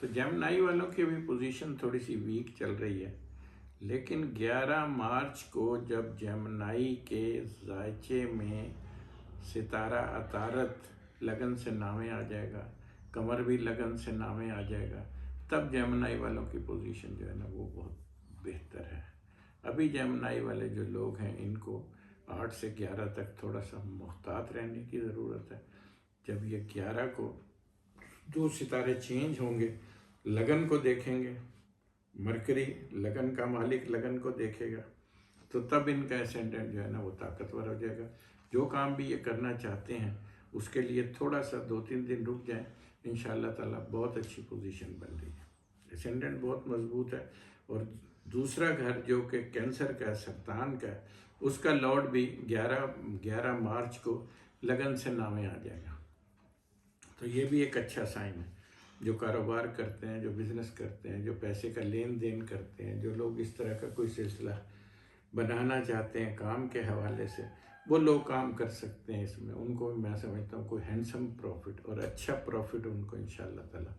تو جیمنائی والوں کی بھی پوزیشن تھوڑی سی ویک چل رہی ہے، لیکن 11 مارچ کو جب جیمنائی کے ذائچے میں ستارہ عطارد لگن سے نامے آ جائے گا، قمر بھی لگن سے نامے آ جائے گا، تب جیمنائی والوں کی پوزیشن جو ہے نا وہ بہت بہتر ہے۔ ابھی جیمنائی والے جو لوگ ہیں ان کو 8 سے 11 تک تھوڑا سا محتاط رہنے کی ضرورت ہے۔ جب یہ 11 کو 2 ستارے چینج ہوں گے، لگن کو دیکھیں گے، مرکری لگن کا مالک لگن کو دیکھے گا، تو تب ان کا اسینڈنٹ جو ہے نا وہ طاقتور ہو جائے گا۔ جو کام بھی یہ کرنا چاہتے ہیں اس کے لیے تھوڑا سا 2-3 دن رک جائیں، انشاءاللہ تعالیٰ بہت اچھی پوزیشن بن رہی ہے، اسینڈنٹ بہت مضبوط ہے۔ اور دوسرا گھر جو کہ کینسر کا ہے، سرطان کا ہے، اس کا لارڈ بھی 11 مارچ کو لگن سے نامے آ جائے گا۔ تو یہ بھی ایک اچھا سائن ہے۔ جو کاروبار کرتے ہیں، جو بزنس کرتے ہیں، جو پیسے کا لین دین کرتے ہیں، جو لوگ اس طرح کا کوئی سلسلہ بنانا چاہتے ہیں کام کے حوالے سے، وہ لوگ کام کر سکتے ہیں اس میں۔ ان کو میں سمجھتا ہوں کوئی ہینڈسم پروفٹ اور اچھا پروفٹ ان کو انشاءاللہ تعالیٰ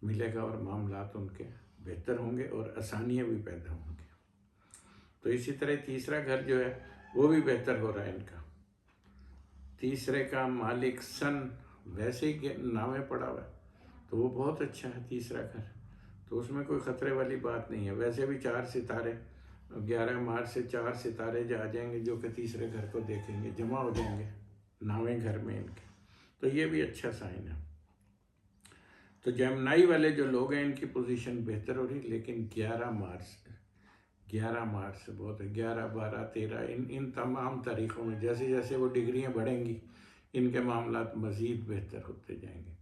ملے گا، اور معاملات ان کے بہتر ہوں گے اور آسانیاں بھی پیدا ہوں گی۔ تو اسی طرح تیسرا گھر جو ہے وہ بھی بہتر ہو رہا ہے ان کا۔ تیسرے کا مالک سن ویسے ہی نامے پڑا ہوا ہے، تو وہ بہت اچھا ہے تیسرا گھر، تو اس میں کوئی خطرے والی بات نہیں ہے۔ ویسے بھی 4 ستارے 11 مارچ سے 4 ستارے جو آ جائیں گے جو کہ تیسرے گھر کو دیکھیں گے، جمع ہو جائیں گے نامے گھر میں ان کے، تو یہ بھی اچھا سائن ہے۔ تو جیمنائی والے جو لوگ ہیں ان کی پوزیشن بہتر ہو رہی، لیکن 11 مارچ سے بہت ہے، 11 12 13 ان تمام تاریخوں میں جیسے جیسے وہ ڈگریاں بڑھیں گی ان کے معاملات مزید بہتر ہوتے جائیں گے۔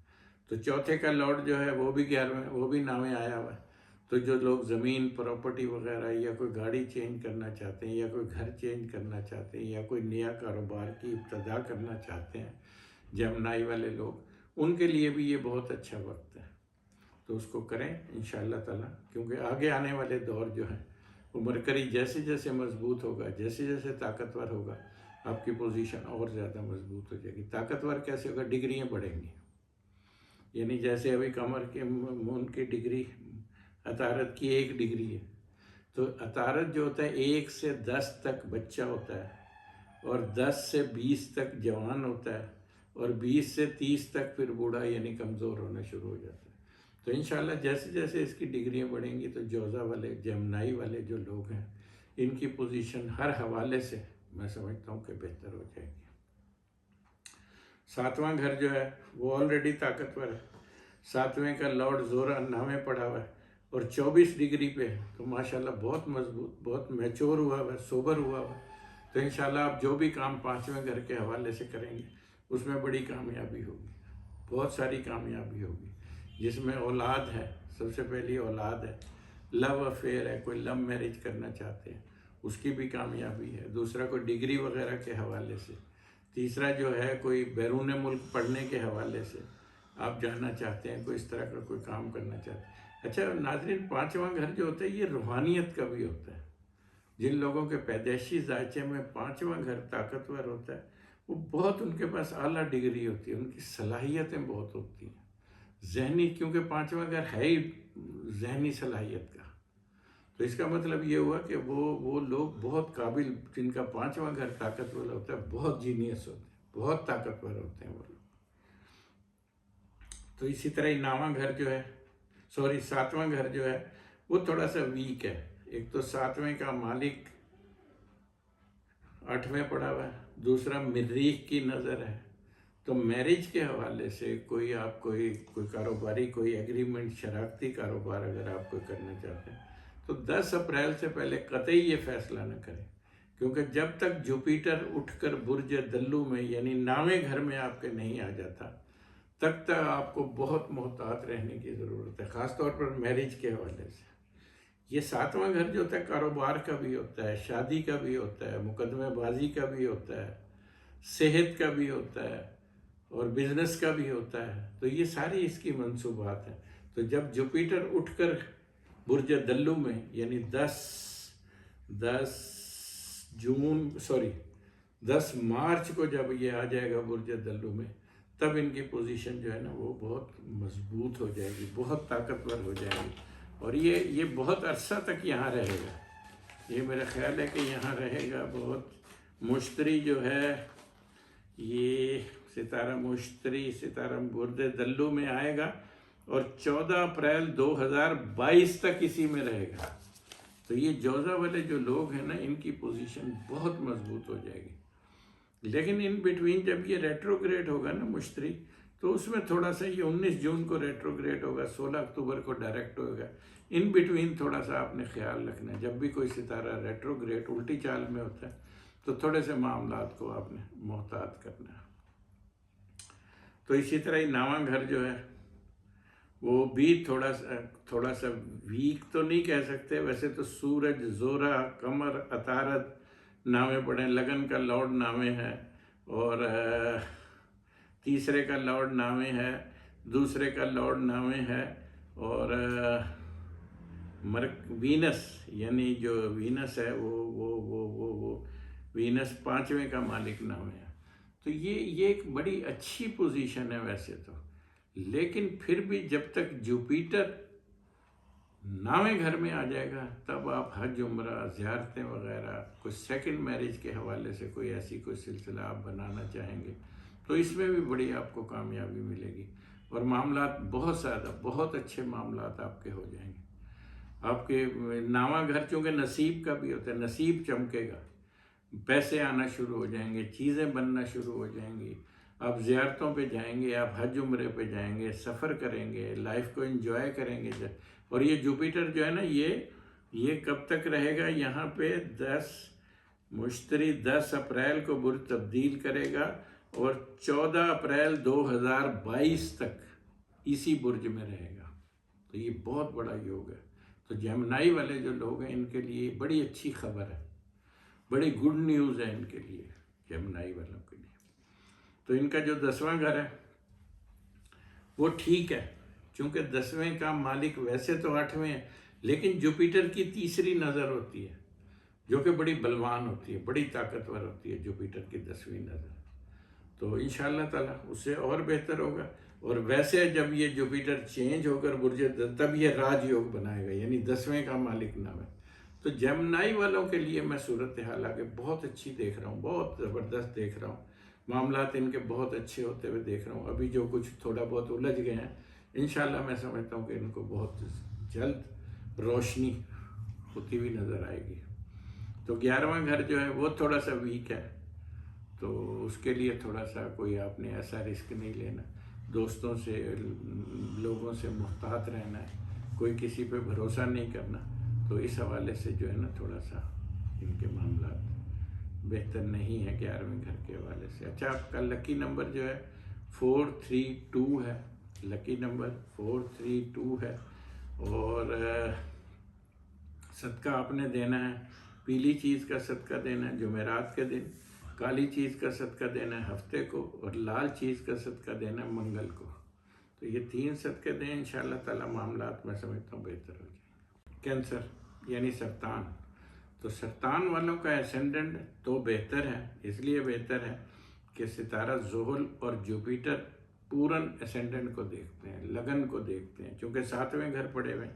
تو چوتھے کا لارڈ جو ہے وہ بھی 11 وہ بھی نامے آیا ہوا ہے۔ تو جو لوگ زمین پراپرٹی وغیرہ یا کوئی گاڑی چینج کرنا چاہتے ہیں یا کوئی گھر چینج کرنا چاہتے ہیں یا کوئی نیا کاروبار کی ابتدا کرنا چاہتے ہیں، جیمنائی والے لوگ، ان کے لیے بھی یہ بہت اچھا وقت ہے، تو اس کو کریں انشاءاللہ تعالیٰ، کیونکہ آگے آنے والے دور جو ہیں وہ مرکری جیسے جیسے مضبوط ہوگا، جیسے جیسے طاقتور ہوگا، آپ کی پوزیشن اور زیادہ مضبوط ہو جائے گی۔ طاقتور کیسے ہوگا؟ ڈگریاں بڑھیں گی، یعنی جیسے ابھی قمر کے مون کی ڈگری عطارد کی 1 ڈگری ہے، تو عطارد جو ہوتا ہے 1 سے 10 تک بچہ ہوتا ہے، اور 10 سے 20 تک جوان ہوتا ہے، اور 20 سے 30 تک پھر بوڑھا یعنی کمزور ہونا شروع ہو جاتا ہے۔ تو انشاءاللہ جیسے جیسے اس کی ڈگریاں بڑھیں گی تو جوزا والے جیمنائی والے جو لوگ ہیں ان کی پوزیشن ہر حوالے سے میں سمجھتا ہوں کہ بہتر ہو جائے گی۔ 7واں گھر جو ہے وہ آلریڈی طاقتور ہے، 7ویں کا لارڈ زورا نامے پڑا ہوا ہے اور 24 ڈگری پہ ہے، تو ماشاءاللہ بہت مضبوط، بہت میچور ہوا ہوا ہے، سوبر ہوا ہوا ہے۔ تو انشاءاللہ آپ جو بھی کام 5ویں گھر کے حوالے سے کریں گے اس میں بڑی کامیابی ہوگی، بہت ساری کامیابی ہوگی۔ جس میں اولاد ہے، سب سے پہلی اولاد ہے، لو افیئر ہے، کوئی لو میرج کرنا چاہتے ہیں اس کی بھی کامیابی ہے، دوسرا کوئی ڈگری وغیرہ کے حوالے سے، تیسرا جو ہے کوئی بیرون ملک پڑھنے کے حوالے سے آپ جانا چاہتے ہیں، کوئی اس طرح کا کوئی کام کرنا چاہتے ہیں۔ اچھا ناظرین، 5واں گھر جو ہوتا ہے یہ روحانیت کا بھی ہوتا ہے۔ جن لوگوں کے پیدائشی ذائچے میں 5واں گھر طاقتور ہوتا ہے وہ بہت، ان کے پاس اعلیٰ ڈگری ہوتی ہے، ان کی صلاحیتیں بہت ہوتی ہیں ذہنی، کیونکہ 5واں گھر ہے ہی ذہنی صلاحیت کا، تو اس کا مطلب یہ ہوا کہ وہ لوگ بہت قابل، جن کا 5واں گھر طاقتور ہوتا ہے، بہت جینیس ہوتے ہیں، بہت طاقتور ہوتے ہیں وہ لوگ۔ تو اسی طرح 9واں گھر جو ہے، 7واں گھر جو ہے وہ تھوڑا سا ویک ہے۔ ایک تو 7ویں کا مالک 8ویں پڑا ہوا ہے، دوسرا مریخ کی نظر ہے، تو میرج کے حوالے سے کوئی آپ کوئی کاروباری کوئی ایگریمنٹ، شراکتی کاروبار اگر آپ کوئی کرنا چاہتے ہیں تو 10 اپریل سے پہلے قطعی یہ فیصلہ نہ کریں، کیونکہ جب تک جوپیٹر اٹھ کر برج دلو میں یعنی 9ویں گھر میں آپ کے نہیں آ جاتا تب تک آپ کو بہت محتاط رہنے کی ضرورت ہے، خاص طور پر میرج کے حوالے سے۔ یہ 7واں گھر جو ہوتا ہے کاروبار کا بھی ہوتا ہے، شادی کا بھی ہوتا ہے، مقدمہ بازی کا بھی ہوتا ہے، صحت کا بھی ہوتا ہے اور بزنس کا بھی ہوتا ہے، تو یہ ساری اس کی منصوبات ہیں۔ تو جب جوپیٹر اٹھ کر برج دلو میں یعنی 10 مارچ کو جب یہ آ جائے گا برج دلو میں، تب ان کی پوزیشن جو ہے نا وہ بہت مضبوط ہو جائے گی، بہت طاقتور ہو جائے گی، اور یہ بہت عرصہ تک یہاں رہے گا۔ یہ میرا خیال ہے کہ یہاں رہے گا بہت۔ مشتری جو ہے یہ ستارہ مشتری ستارہ برج دلو میں آئے گا اور 14 اپریل 2022 تک اسی میں رہے گا۔ تو یہ جوزہ والے جو لوگ ہیں نا ان کی پوزیشن بہت مضبوط ہو جائے گی۔ لیکن ان بٹوین جب یہ ریٹروگریڈ ہوگا نا مشتری، تو اس میں تھوڑا سا یہ 19 جون کو ریٹروگریڈ ہوگا، 16 اکتوبر کو ڈائریکٹ ہوگا۔ ان بٹوین تھوڑا سا آپ نے خیال رکھنا ہے، جب بھی کوئی ستارہ ریٹروگریڈ الٹی چال میں ہوتا ہے تو تھوڑے سے معاملات کو آپ نے محتاط کرنا ہے۔ تو اسی طرح ہی نواں گھر جو ہے وہ بھی تھوڑا سا ویک تو نہیں کہہ سکتے، ویسے تو سورج، زورا، قمر، عطارد نامے پڑھیں، لگن کا لارڈ نامے ہے، اور تیسرے کا لارڈ نامے ہے، دوسرے کا لارڈ نامے ہے، اور وینس یعنی جو وینس ہے وہ وینس 5ویں کا مالک نام ہے۔ تو یہ ایک بڑی اچھی پوزیشن ہے ویسے تو، لیکن پھر بھی جب تک جوپیٹر 9ویں گھر میں آ جائے گا تب آپ حج، عمرہ، زیارتیں وغیرہ، کوئی سیکنڈ میرج کے حوالے سے کوئی ایسی کوئی سلسلہ آپ بنانا چاہیں گے تو اس میں بھی بڑی آپ کو کامیابی ملے گی، اور معاملات بہت زیادہ بہت اچھے معاملات آپ کے ہو جائیں گے۔ آپ کے 9واں گھر چونکہ نصیب کا بھی ہوتا ہے، نصیب چمکے گا، پیسے آنا شروع ہو جائیں گے، چیزیں بننا شروع ہو جائیں گی، آپ زیارتوں پہ جائیں گے، آپ حج عمرے پہ جائیں گے، سفر کریں گے، لائف کو انجوائے کریں گے۔ اور یہ جوپیٹر جو ہے نا یہ کب تک رہے گا یہاں پہ؟ مشتری 10 اپریل کو برج تبدیل کرے گا اور 14 اپریل 2022 تک اسی برج میں رہے گا۔ تو یہ بہت بڑا یوگ ہے۔ تو جیمنائی والے جو لوگ ہیں ان کے لیے بڑی اچھی خبر ہے، بڑی گڈ نیوز ہے ان کے لیے، جیمنائی والوں کے لیے۔ تو ان کا جو 10واں گھر ہے وہ ٹھیک ہے، چونکہ 10ویں کا مالک ویسے تو 8ویں ہے، لیکن جوپیٹر کی تیسری نظر ہوتی ہے جو کہ بڑی بلوان ہوتی ہے، بڑی طاقتور ہوتی ہے جوپیٹر کی 10ویں نظر۔ تو انشاءاللہ تعالیٰ اس سے اور بہتر ہوگا۔ اور ویسے جب یہ جوپیٹر چینج ہو کر برج تب یہ راج یوگ بنائے گا، یعنی 10ویں کا مالک نام ہے۔ تو جیمنائی والوں کے لیے میں صورتحال آگے بہت اچھی دیکھ رہا ہوں، بہت زبردست دیکھ رہا ہوں، معاملات ان کے بہت اچھے ہوتے ہوئے دیکھ رہا ہوں۔ ابھی جو کچھ تھوڑا بہت الجھ گئے ہیں، انشاءاللہ میں سمجھتا ہوں کہ ان کو بہت جلد روشنی ہوتی ہوئی نظر آئے گی۔ تو 11واں گھر جو ہے وہ تھوڑا سا ویک ہے، تو اس کے لیے تھوڑا سا کوئی آپ نے ایسا رسک نہیں لینا، دوستوں سے، لوگوں سے محتاط رہنا ہے، کوئی کسی پہ بھروسہ نہیں کرنا۔ تو اس حوالے سے جو ہے نا تھوڑا سا ان کے معاملات بہتر نہیں ہے 11ویں گھر کے حوالے سے۔ اچھا، آپ کا لکی نمبر جو ہے 432 ہے، لکی نمبر 432 ہے، اور صدقہ آپ نے دینا ہے، پیلی چیز کا صدقہ دینا ہے جمعرات کے دن، کالی چیز کا صدقہ دینا ہے ہفتے کو، اور لال چیز کا صدقہ دینا ہے منگل کو۔ تو یہ 3 صدقے دیں، انشاءاللہ تعالیٰ معاملات میں سمجھتا ہوں بہتر ہو جائیں گے۔ کینسر یعنی سرطان، تو سرطان والوں کا اسینڈنٹ تو بہتر ہے، اس لیے بہتر ہے کہ ستارہ زحل اور جوپیٹر پورن اسینڈنٹ کو دیکھتے ہیں، لگن کو دیکھتے ہیں، چونکہ 7ویں گھر پڑے ہوئے ہیں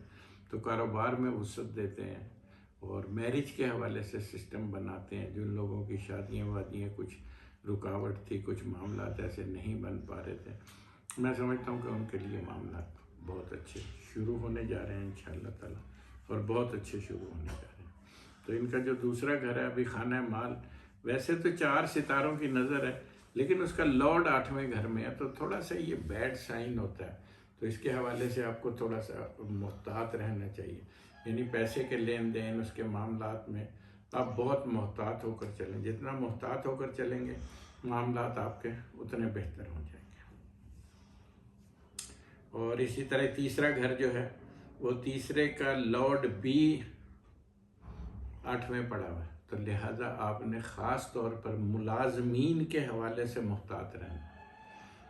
تو کاروبار میں وسعت دیتے ہیں، اور میرج کے حوالے سے سسٹم بناتے ہیں۔ جن لوگوں کی شادیاں وادیاں کچھ رکاوٹ تھی، کچھ معاملات ایسے نہیں بن پا رہے تھے، میں سمجھتا ہوں کہ ان کے لیے معاملات بہت اچھے شروع ہونے جا رہے ہیں انشاءاللہ تعالیٰ، اور بہت اچھے شروع ہونے جا رہے ہیں۔ تو ان کا جو دوسرا گھر ہے ابھی خانہ مال، ویسے تو 4 ستاروں کی نظر ہے، لیکن اس کا لارڈ 8ویں گھر میں ہے، تو تھوڑا سا یہ بیڈ سائن ہوتا ہے، تو اس کے حوالے سے آپ کو تھوڑا سا محتاط رہنا چاہیے، یعنی پیسے کے لین دین، اس کے معاملات میں آپ بہت محتاط ہو کر چلیں، جتنا محتاط ہو کر چلیں گے معاملات آپ کے اتنے بہتر ہو جائیں گے۔ اور اسی طرح تیسرا گھر جو ہے وہ تیسرے کا لارڈ بھی 8ویں پڑا ہوا ہے، تو لہٰذا آپ نے خاص طور پر ملازمین کے حوالے سے محتاط رہنا۔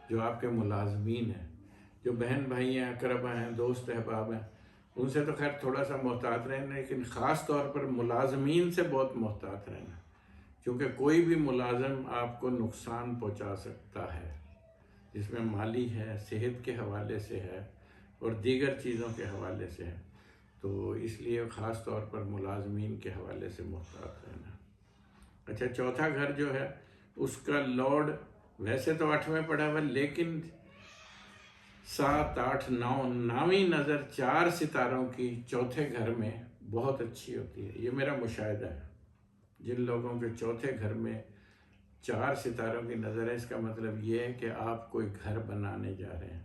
جو آپ کے ملازمین ہیں، جو بہن بھائی ہیں، اقربا ہیں، دوست احباب ہیں، ان سے تو خیر تھوڑا سا محتاط رہنا، لیکن خاص طور پر ملازمین سے بہت محتاط رہنا، کیونکہ کوئی بھی ملازم آپ کو نقصان پہنچا سکتا ہے۔ جس میں مالی ہے، صحت کے حوالے سے ہے اور دیگر چیزوں کے حوالے سے ہے، تو اس لیے خاص طور پر ملازمین کے حوالے سے محتاط رہنا۔ اچھا، چوتھا گھر جو ہے اس کا لارڈ ویسے تو 8ویں پڑا ہوا، لیکن 7، 8، 9، 9ویں نظر 4 ستاروں کی چوتھے گھر میں بہت اچھی ہوتی ہے۔ یہ میرا مشاہدہ ہے، جن لوگوں کے چوتھے گھر میں 4 ستاروں کی نظر ہے، اس کا مطلب یہ ہے کہ آپ کوئی گھر بنانے جا رہے ہیں،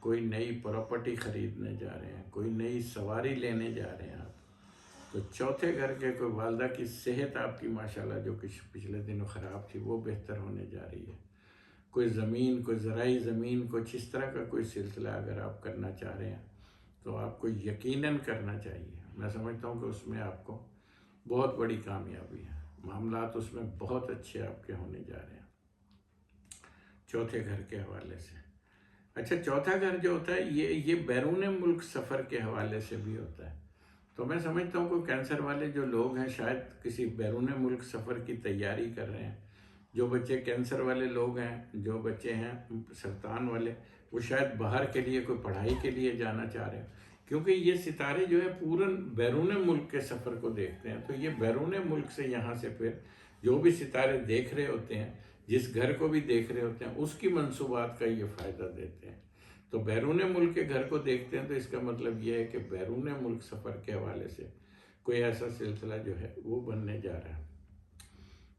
کوئی نئی پراپرٹی خریدنے جا رہے ہیں، کوئی نئی سواری لینے جا رہے ہیں آپ، تو چوتھے گھر کے کوئی والدہ کی صحت آپ کی ماشاءاللہ جو کہ پچھلے دنوں خراب تھی وہ بہتر ہونے جا رہی ہے۔ کوئی زمین، کوئی زرعی زمین، کچھ اس طرح کا کوئی سلسلہ اگر آپ کرنا چاہ رہے ہیں تو آپ کو یقیناً کرنا چاہیے۔ میں سمجھتا ہوں کہ اس میں آپ کو بہت بڑی کامیابی ہے، معاملات اس میں بہت اچھے آپ کے ہونے جا رہے ہیں چوتھے گھر کے حوالے سے۔ اچھا، چوتھا گھر جو ہوتا ہے یہ بیرون ملک سفر کے حوالے سے بھی ہوتا ہے، تو میں سمجھتا ہوں کہ کینسر والے جو لوگ ہیں شاید کسی بیرون ملک سفر کی تیاری کر رہے ہیں۔ جو بچے کینسر والے لوگ ہیں، جو بچے ہیں سرطان والے، وہ شاید باہر کے لیے کوئی پڑھائی کے لیے جانا چاہ رہے ہیں، کیونکہ یہ ستارے جو ہے پورن بیرون ملک کے سفر کو دیکھتے ہیں، تو یہ بیرون ملک سے یہاں سے پھر جو بھی ستارے دیکھ رہے ہوتے ہیں، جس گھر کو بھی دیکھ رہے ہوتے ہیں، اس کی منصوبات کا یہ فائدہ دیتے ہیں۔ تو بیرون ملک کے گھر کو دیکھتے ہیں تو اس کا مطلب یہ ہے کہ بیرون ملک سفر کے حوالے سے کوئی ایسا سلسلہ جو ہے وہ بننے جا رہا ہے۔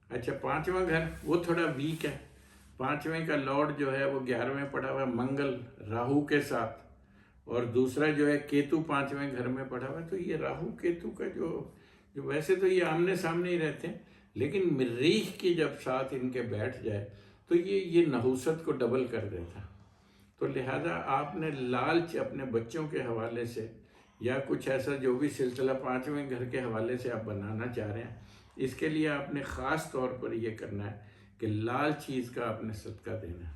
اچھا، 5واں گھر وہ تھوڑا ویک ہے۔ 5ویں کا لارڈ جو ہے وہ 11ویں پڑا ہوا ہے منگل راہو کے ساتھ، اور دوسرا جو ہے کیتو 5ویں گھر میں پڑا ہوا ہے۔ تو یہ راہو کیتو کا جو ویسے تو یہ آمنے سامنے ہی رہتے ہیں، لیکن مریخ کی جب ساتھ ان کے بیٹھ جائے تو یہ نحوست کو ڈبل کر دیتا ہے۔ تو لہذا آپ نے لالچ اپنے بچوں کے حوالے سے یا کچھ ایسا جو بھی سلسلہ 5ویں گھر کے حوالے سے آپ بنانا چاہ رہے ہیں، اس کے لیے آپ نے خاص طور پر یہ کرنا ہے کہ لال چیز کا آپ نے صدقہ دینا ہے،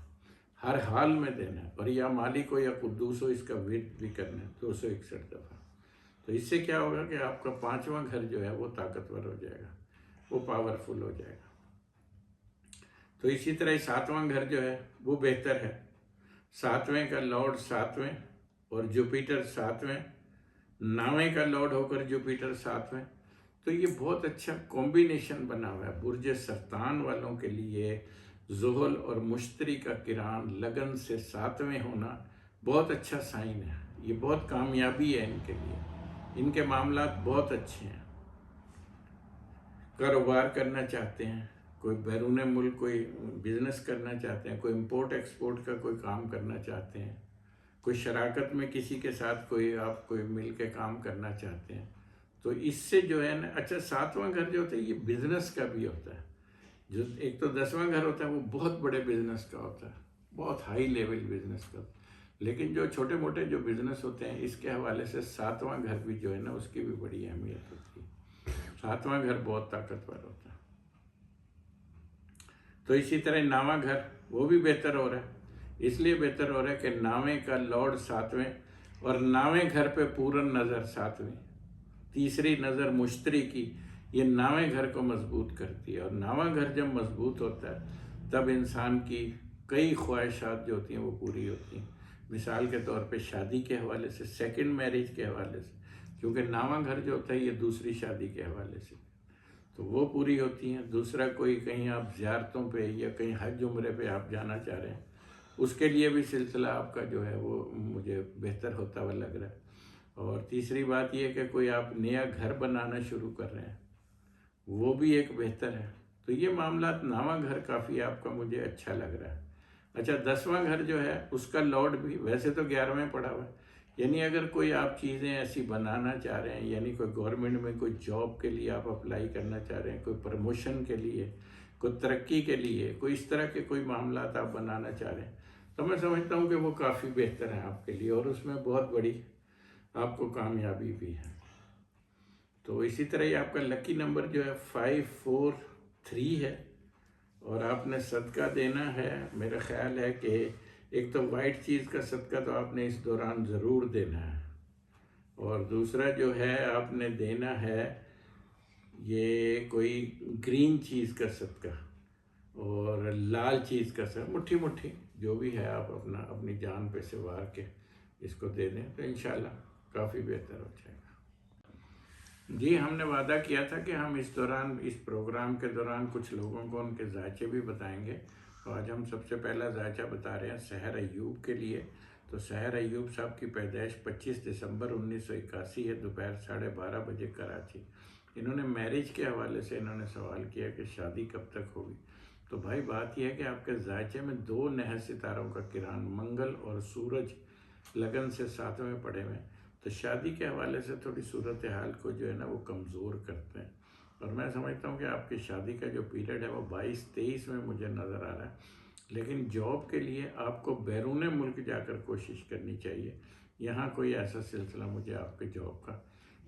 ہر حال میں دینا ہے، اور یا مالک ہو یا قدوس ہو، اس کا ورد بھی کرنا ہے 261 دفعہ۔ تو اس سے کیا ہوگا کہ آپ کا 5واں گھر جو ہے وہ طاقتور ہو جائے گا، وہ پاورفل ہو جائے گا۔ تو اسی طرح 7واں گھر جو ہے وہ بہتر ہے۔ 7ویں کا لارڈ 7ویں اور جوپیٹر 7ویں، 9ویں کا لارڈ ہو کر جوپیٹر 7ویں، تو یہ بہت اچھا کومبینیشن بنا ہوا ہے۔ برج سرطان والوں کے لیے زحل اور مشتری کا کران لگن سے 7ویں ہونا بہت اچھا سائن ہے، یہ بہت کامیابی ہے ان کے لیے، ان کے معاملات بہت اچھے ہیں۔ کاروبار کرنا چاہتے ہیں، کوئی بیرون ملک کوئی بزنس کرنا چاہتے ہیں، کوئی امپورٹ ایکسپورٹ کا کوئی کام کرنا چاہتے ہیں، کوئی شراکت میں کسی کے ساتھ آپ کوئی مل کے کام کرنا چاہتے ہیں، تو اس سے جو ہے نا، اچھا 7واں گھر جو ہوتا ہے یہ بزنس کا بھی ہوتا ہے۔ جو ایک تو 10واں گھر ہوتا ہے وہ بہت بڑے بزنس کا ہوتا ہے، بہت ہائی لیول بزنس کا، لیکن جو چھوٹے موٹے جو بزنس ہوتے ہیں اس کے حوالے سے 7واں گھر بھی جو ہے نا اس کی بھی بڑی اہمیت ہوتی ہے۔ 7واں گھر بہت طاقتور ہوتا ہے۔ تو اسی طرح 9واں گھر وہ بھی بہتر ہو رہا ہے، اس لیے بہتر ہو رہا ہے کہ 9ویں کا لارڈ 7ویں اور 9ویں گھر پہ پورن نظر 7ویں، تیسری نظر مشتری کی، یہ 9ویں گھر کو مضبوط کرتی ہے، اور 9واں گھر جب مضبوط ہوتا ہے تب انسان کی کئی خواہشات جو ہوتی ہیں وہ پوری ہوتی ہیں۔ مثال کے طور پہ شادی کے حوالے سے، سیکنڈ میرج کے حوالے سے، کیونکہ 9واں گھر جو ہوتا ہے یہ دوسری شادی کے حوالے سے، تو وہ پوری ہوتی ہیں۔ دوسرا کوئی کہیں آپ زیارتوں پہ یا کہیں حج عمرے پہ آپ جانا چاہ رہے ہیں، اس کے لیے بھی سلسلہ آپ کا جو ہے وہ مجھے بہتر ہوتا ہوا لگ رہا ہے۔ اور تیسری بات یہ کہ کوئی آپ نیا گھر بنانا شروع کر رہے ہیں، وہ بھی ایک بہتر ہے۔ تو یہ معاملات 9واں گھر کافی آپ کا مجھے اچھا لگ رہا ہے۔ اچھا، 10واں گھر جو ہے اس کا لارڈ بھی ویسے تو 11ویں پڑا ہوا ہے، یعنی اگر کوئی آپ چیزیں ایسی بنانا چاہ رہے ہیں، یعنی کوئی گورنمنٹ میں کوئی جاب کے لیے آپ اپلائی کرنا چاہ رہے ہیں، کوئی پروموشن کے لیے، کوئی ترقی کے لیے، کوئی اس طرح کے کوئی معاملات آپ بنانا چاہ رہے ہیں، تو میں سمجھتا ہوں کہ وہ کافی بہتر ہیں آپ کے لیے، اور اس میں بہت بڑی آپ کو کامیابی بھی ہے۔ تو اسی طرح یہ آپ کا لکی نمبر جو ہے 543 ہے، اور آپ نے صدقہ دینا ہے، میرا خیال ہے کہ ایک تو وائٹ چیز کا صدقہ تو آپ نے اس دوران ضرور دینا ہے، اور دوسرا جو ہے آپ نے دینا ہے یہ کوئی گرین چیز کا صدقہ، اور لال چیز کا سر مٹھی مٹھی جو بھی ہے آپ اپنی جان پہ سے وار کے اس کو دے دیں تو انشاءاللہ کافی بہتر ہو جائے گا۔ جی ہم نے وعدہ کیا تھا کہ ہم اس پروگرام کے دوران کچھ لوگوں کو ان کے ذائچے بھی بتائیں گے، تو آج ہم سب سے پہلا ذائچہ بتا رہے ہیں سحر ایوب کے لیے۔ تو سحر ایوب صاحب کی پیدائش 25 دسمبر 1981 ہے، دوپہر 12:30 بجے کراچی۔ انہوں نے میرج کے حوالے سے انہوں نے سوال کیا کہ شادی کب تک ہوگی۔ تو بھائی بات یہ ہے کہ آپ کے ذائچے میں 2 نہ ستاروں کا کران منگل اور سورج لگن سے 7ویں پڑے ہوئے ہیں، تو شادی کے حوالے سے تھوڑی صورتحال کو جو ہے نا وہ کمزور کرتے ہیں، اور میں سمجھتا ہوں کہ آپ کی شادی کا جو پیریڈ ہے وہ 22-23 میں مجھے نظر آ رہا ہے۔ لیکن جاب کے لیے آپ کو بیرون ملک جا کر کوشش کرنی چاہیے، یہاں کوئی ایسا سلسلہ مجھے آپ کے جاب کا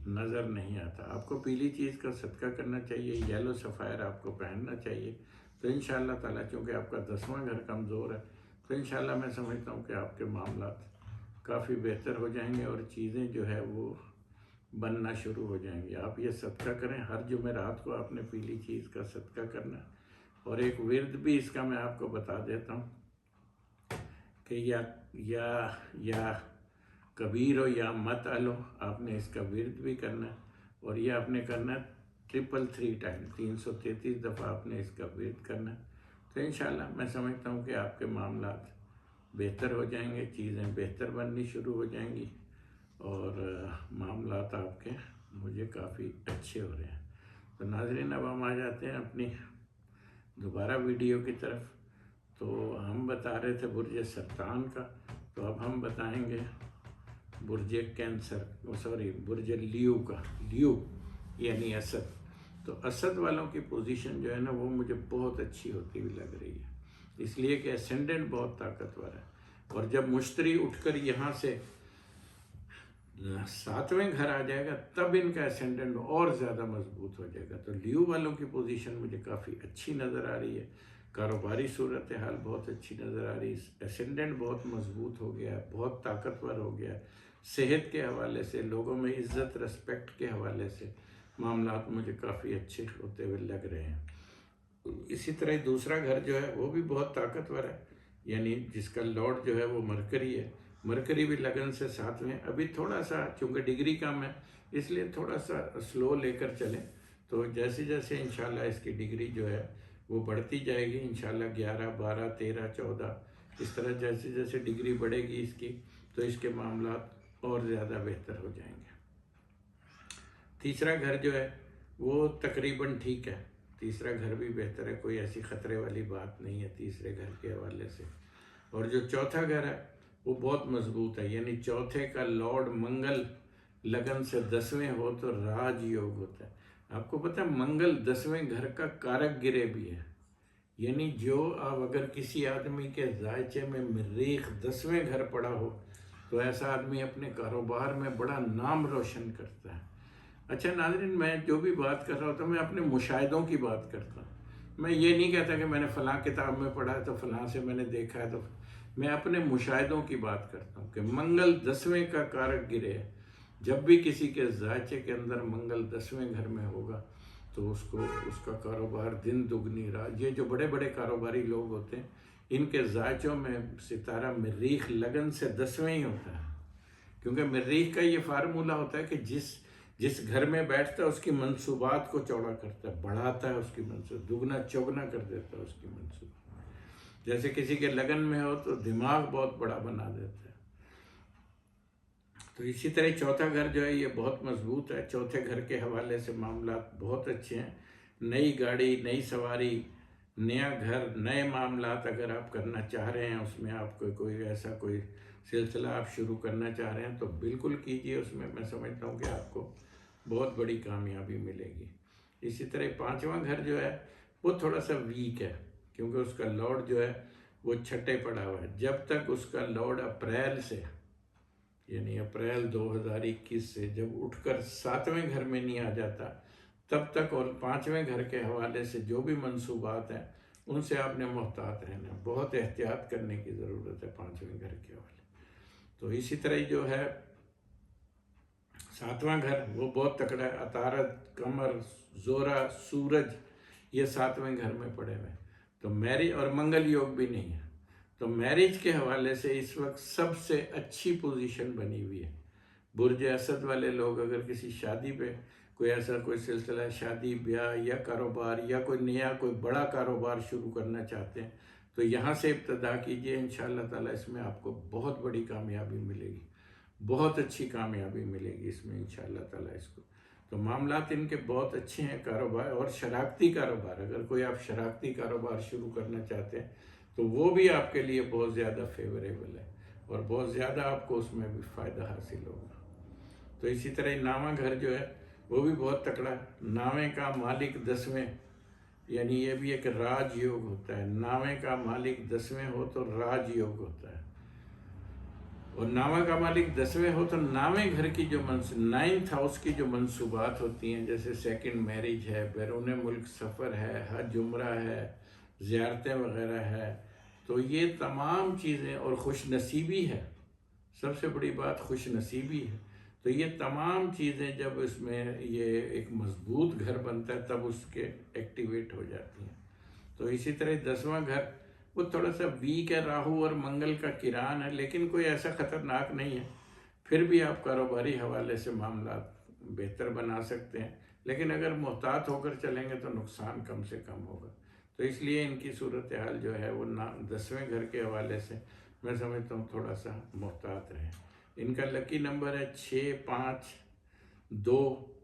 نظر نہیں آتا۔ آپ کو پیلی چیز کا صدقہ کرنا چاہیے، یلو سفائر آپ کو پہننا چاہیے، تو انشاءاللہ تعالیٰ چونکہ آپ کا 10واں گھر کمزور ہے تو انشاءاللہ میں سمجھتا ہوں کہ آپ کے معاملات کافی بہتر ہو جائیں گے اور چیزیں جو ہے وہ بننا شروع ہو جائیں گی۔ آپ یہ صدقہ کریں، ہر جمعرات کو آپ نے پیلی چیز کا صدقہ کرنا ہے، اور ایک ورد بھی اس کا میں آپ کو بتا دیتا ہوں کہ یا کبیر ہو یا مت الو، آپ نے اس کا ورد بھی کرنا ہے، اور یہ آپ نے کرنا ہے 333 ٹائم، 333 دفعہ آپ نے اس کا ورد کرنا ہے۔ تو انشاءاللہ میں سمجھتا ہوں کہ آپ کے معاملات بہتر ہو جائیں گے، چیزیں بہتر بننی شروع ہو جائیں گی، اور معاملات آپ کے مجھے کافی اچھے ہو رہے ہیں۔ تو ناظرین اب ہم آ جاتے ہیں اپنی دوبارہ ویڈیو کی طرف۔ تو ہم بتا رہے تھے برج سرطان کا، تو اب ہم بتائیں گے برج برج لیو کا، لیو یعنی اسد۔ تو اسد والوں کی پوزیشن جو ہے نا وہ مجھے بہت اچھی ہوتی ہوئی لگ رہی ہے، اس لیے کہ اسینڈنٹ بہت طاقتور ہے، اور جب مشتری اٹھ کر یہاں سے 7ویں گھر آ جائے گا تب ان کا اسینڈنٹ اور زیادہ مضبوط ہو جائے گا۔ تو لیو والوں کی پوزیشن مجھے کافی اچھی نظر آ رہی ہے، کاروباری صورتحال بہت اچھی نظر آ رہی ہے، اسینڈنٹ بہت مضبوط ہو گیا ہے، بہت طاقتور ہو گیا ہے، صحت کے حوالے سے، لوگوں میں عزت رسپیکٹ کے حوالے سے معاملات مجھے کافی اچھے ہوتے ہوئے لگ رہے ہیں۔ اسی طرح دوسرا گھر جو ہے وہ بھی بہت طاقتور ہے، یعنی جس کا لارڈ جو ہے وہ مرکری ہے، مرکری بھی لگن سے 7ویں، ابھی تھوڑا سا چونکہ ڈگری کم ہے اس لیے تھوڑا سا سلو لے کر چلیں، تو جیسے جیسے انشاءاللہ اس کی ڈگری جو ہے وہ بڑھتی جائے گی، انشاءاللہ 11 12 13 14 اس طرح جیسے جیسے ڈگری بڑھے گی اس کی تو اس کے معاملات اور زیادہ بہتر ہو جائیں گے۔ تیسرا گھر جو ہے وہ تقریباً ٹھیک ہے، تیسرا گھر بھی بہتر ہے، کوئی ایسی خطرے والی بات نہیں ہے تیسرے گھر کے حوالے سے۔ اور جو چوتھا گھر ہے وہ بہت مضبوط ہے، یعنی چوتھے کا لارڈ منگل لگن سے 10ویں ہو تو راج یوگ ہوتا ہے۔ آپ کو پتہ ہے منگل 10ویں گھر کا کارک گرہ بھی ہے، یعنی جو اب اگر کسی آدمی کے ذائچے میں مریخ 10ویں گھر پڑا ہو تو ایسا آدمی اپنے کاروبار میں بڑا نام روشن کرتا ہے۔ اچھا ناظرین، میں جو بھی بات کر رہا ہوتا ہوں میں اپنے مشاہدوں کی بات کرتا ہوں، میں یہ نہیں کہتا کہ میں نے فلاں کتاب میں پڑھا ہے تو فلاں سے میں نے دیکھا ہے، تو میں اپنے مشاہدوں کی بات کرتا ہوں کہ منگل 10ویں کا کارک گرہ ہے، جب بھی کسی کے ذائچے کے اندر منگل 10ویں گھر میں ہوگا تو اس کا کاروبار دن دگنی رات، یہ جو بڑے بڑے کاروباری لوگ ہوتے ہیں ان کے ذائچوں میں ستارہ مریخ لگن سے 10ویں ہی ہوتا ہے، کیونکہ مریخ کا یہ فارمولہ ہوتا ہے کہ جس گھر میں بیٹھتا ہے اس کی منصوبات کو چوڑا کرتا ہے، بڑھاتا ہے، اس کی منصوبات دگنا چوگنا کر دیتا ہے اس کی منصوبات، جیسے کسی کے لگن میں ہو تو دماغ بہت بڑا بنا دیتا ہے۔ تو اسی طرح چوتھا گھر جو ہے یہ بہت مضبوط ہے، چوتھے گھر کے حوالے سے معاملات بہت اچھے ہیں، نئی گاڑی، نئی سواری، نیا گھر، نئے معاملات اگر آپ کرنا چاہ رہے ہیں، اس میں آپ کوئی ایسا کوئی سلسلہ آپ شروع کرنا چاہ رہے ہیں تو بالکل کیجئے، اس میں میں سمجھتا ہوں کہ آپ کو بہت بڑی کامیابی ملے گی۔ اسی طرح 5واں گھر جو ہے وہ تھوڑا سا ویک ہے، کیونکہ اس کا لارڈ جو ہے وہ چھٹے پڑا ہوا ہے، جب تک اس کا لارڈ اپریل سے یعنی اپریل 2021 سے جب اٹھ کر 7ویں گھر میں نہیں آ جاتا تب تک، اور 5ویں گھر کے حوالے سے جو بھی منصوبات ہیں ان سے آپ نے محتاط رہنا، بہت احتیاط کرنے کی ضرورت ہے 5ویں گھر کے حوالے۔ تو اسی طرح جو ہے 7واں گھر وہ بہت تکڑا ہے، عطارد، قمر، زہرہ، سورج یہ 7ویں گھر میں پڑے ہوئے ہیں۔ تو میرج اور منگل یوگ بھی نہیں ہے، تو میرج کے حوالے سے اس وقت سب سے اچھی پوزیشن بنی ہوئی ہے۔ برج اسد والے لوگ اگر کسی شادی پہ کوئی ایسا کوئی سلسلہ شادی بیاہ یا کاروبار یا کوئی نیا کوئی بڑا کاروبار شروع کرنا چاہتے ہیں تو یہاں سے ابتدا کیجئے، انشاءاللہ تعالیٰ اس میں آپ کو بہت بڑی کامیابی ملے گی، بہت اچھی کامیابی ملے گی اس میں انشاءاللہ تعالیٰ اس کو۔ تو معاملات ان کے بہت اچھے ہیں، کاروبار اور شراکتی کاروبار، اگر کوئی آپ شراکتی کاروبار شروع کرنا چاہتے ہیں تو وہ بھی آپ کے لیے بہت زیادہ فیوریبل ہے اور بہت زیادہ آپ کو اس میں بھی فائدہ حاصل ہوگا۔ تو اسی طرح نامہ گھر جو ہے وہ بھی بہت تکڑا ہے، نامے کا مالک 10ویں، یعنی یہ بھی ایک راج یوگ ہوتا ہے، نامے کا مالک 10ویں ہو تو راج یوگ ہوتا ہے، اور نامہ کا مالک 10ویں ہو تو نامے گھر کی جو 9th ہاؤس کی جو منصوبات ہوتی ہیں، جیسے سیکنڈ میرج ہے، بیرون ملک سفر ہے، حج عمرہ ہے، زیارتیں وغیرہ ہے، تو یہ تمام چیزیں، اور خوش نصیبی ہے، سب سے بڑی بات خوش نصیبی ہے، تو یہ تمام چیزیں جب اس میں یہ ایک مضبوط گھر بنتا ہے تب اس کے ایکٹیویٹ ہو جاتی ہیں۔ تو اسی طرح 10واں گھر وہ تھوڑا سا ویک ہے، راہو اور منگل کا کران ہے، لیکن کوئی ایسا خطرناک نہیں ہے، پھر بھی آپ کاروباری حوالے سے معاملات بہتر بنا سکتے ہیں، لیکن اگر محتاط ہو کر چلیں گے تو نقصان کم سے کم ہوگا۔ تو اس لیے ان کی صورتحال جو ہے وہ 10ویں گھر کے حوالے سے میں سمجھتا ہوں تھوڑا سا محتاط رہیں۔ ان کا لکی نمبر ہے 6، 5، 2،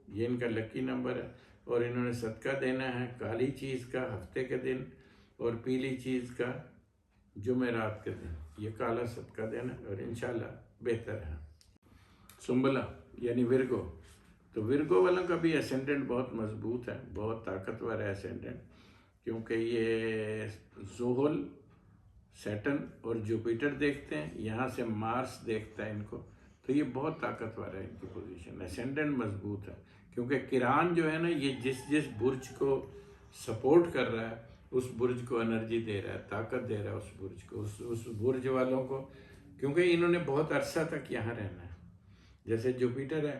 یہ ان کا لکی نمبر ہے، اور انہوں نے صدقہ دینا ہے کالی چیز کا ہفتے کے دن اور پیلی چیز کا جمعرات کے دن، یہ کالا صدقہ دینا اور انشاءاللہ بہتر ہے۔ سنبلا یعنی ورگو، تو ورگو والوں کا بھی اسینڈنٹ بہت مضبوط ہے، بہت طاقتور ہے اسینڈنٹ، کیونکہ یہ زحل، سیٹن اور جوپیٹر دیکھتے ہیں، یہاں سے مارس دیکھتا ہے ان کو، تو یہ بہت طاقتور ہے ان کی پوزیشن، اسینڈنٹ مضبوط ہے، کیونکہ کران جو ہے نا یہ جس برج کو سپورٹ کر رہا ہے اس برج کو انرجی دے رہا ہے، طاقت دے رہا ہے اس برج کو، اس برج والوں کو، کیونکہ انہوں نے بہت عرصہ تک یہاں رہنا ہے۔ جیسے جوپیٹر ہے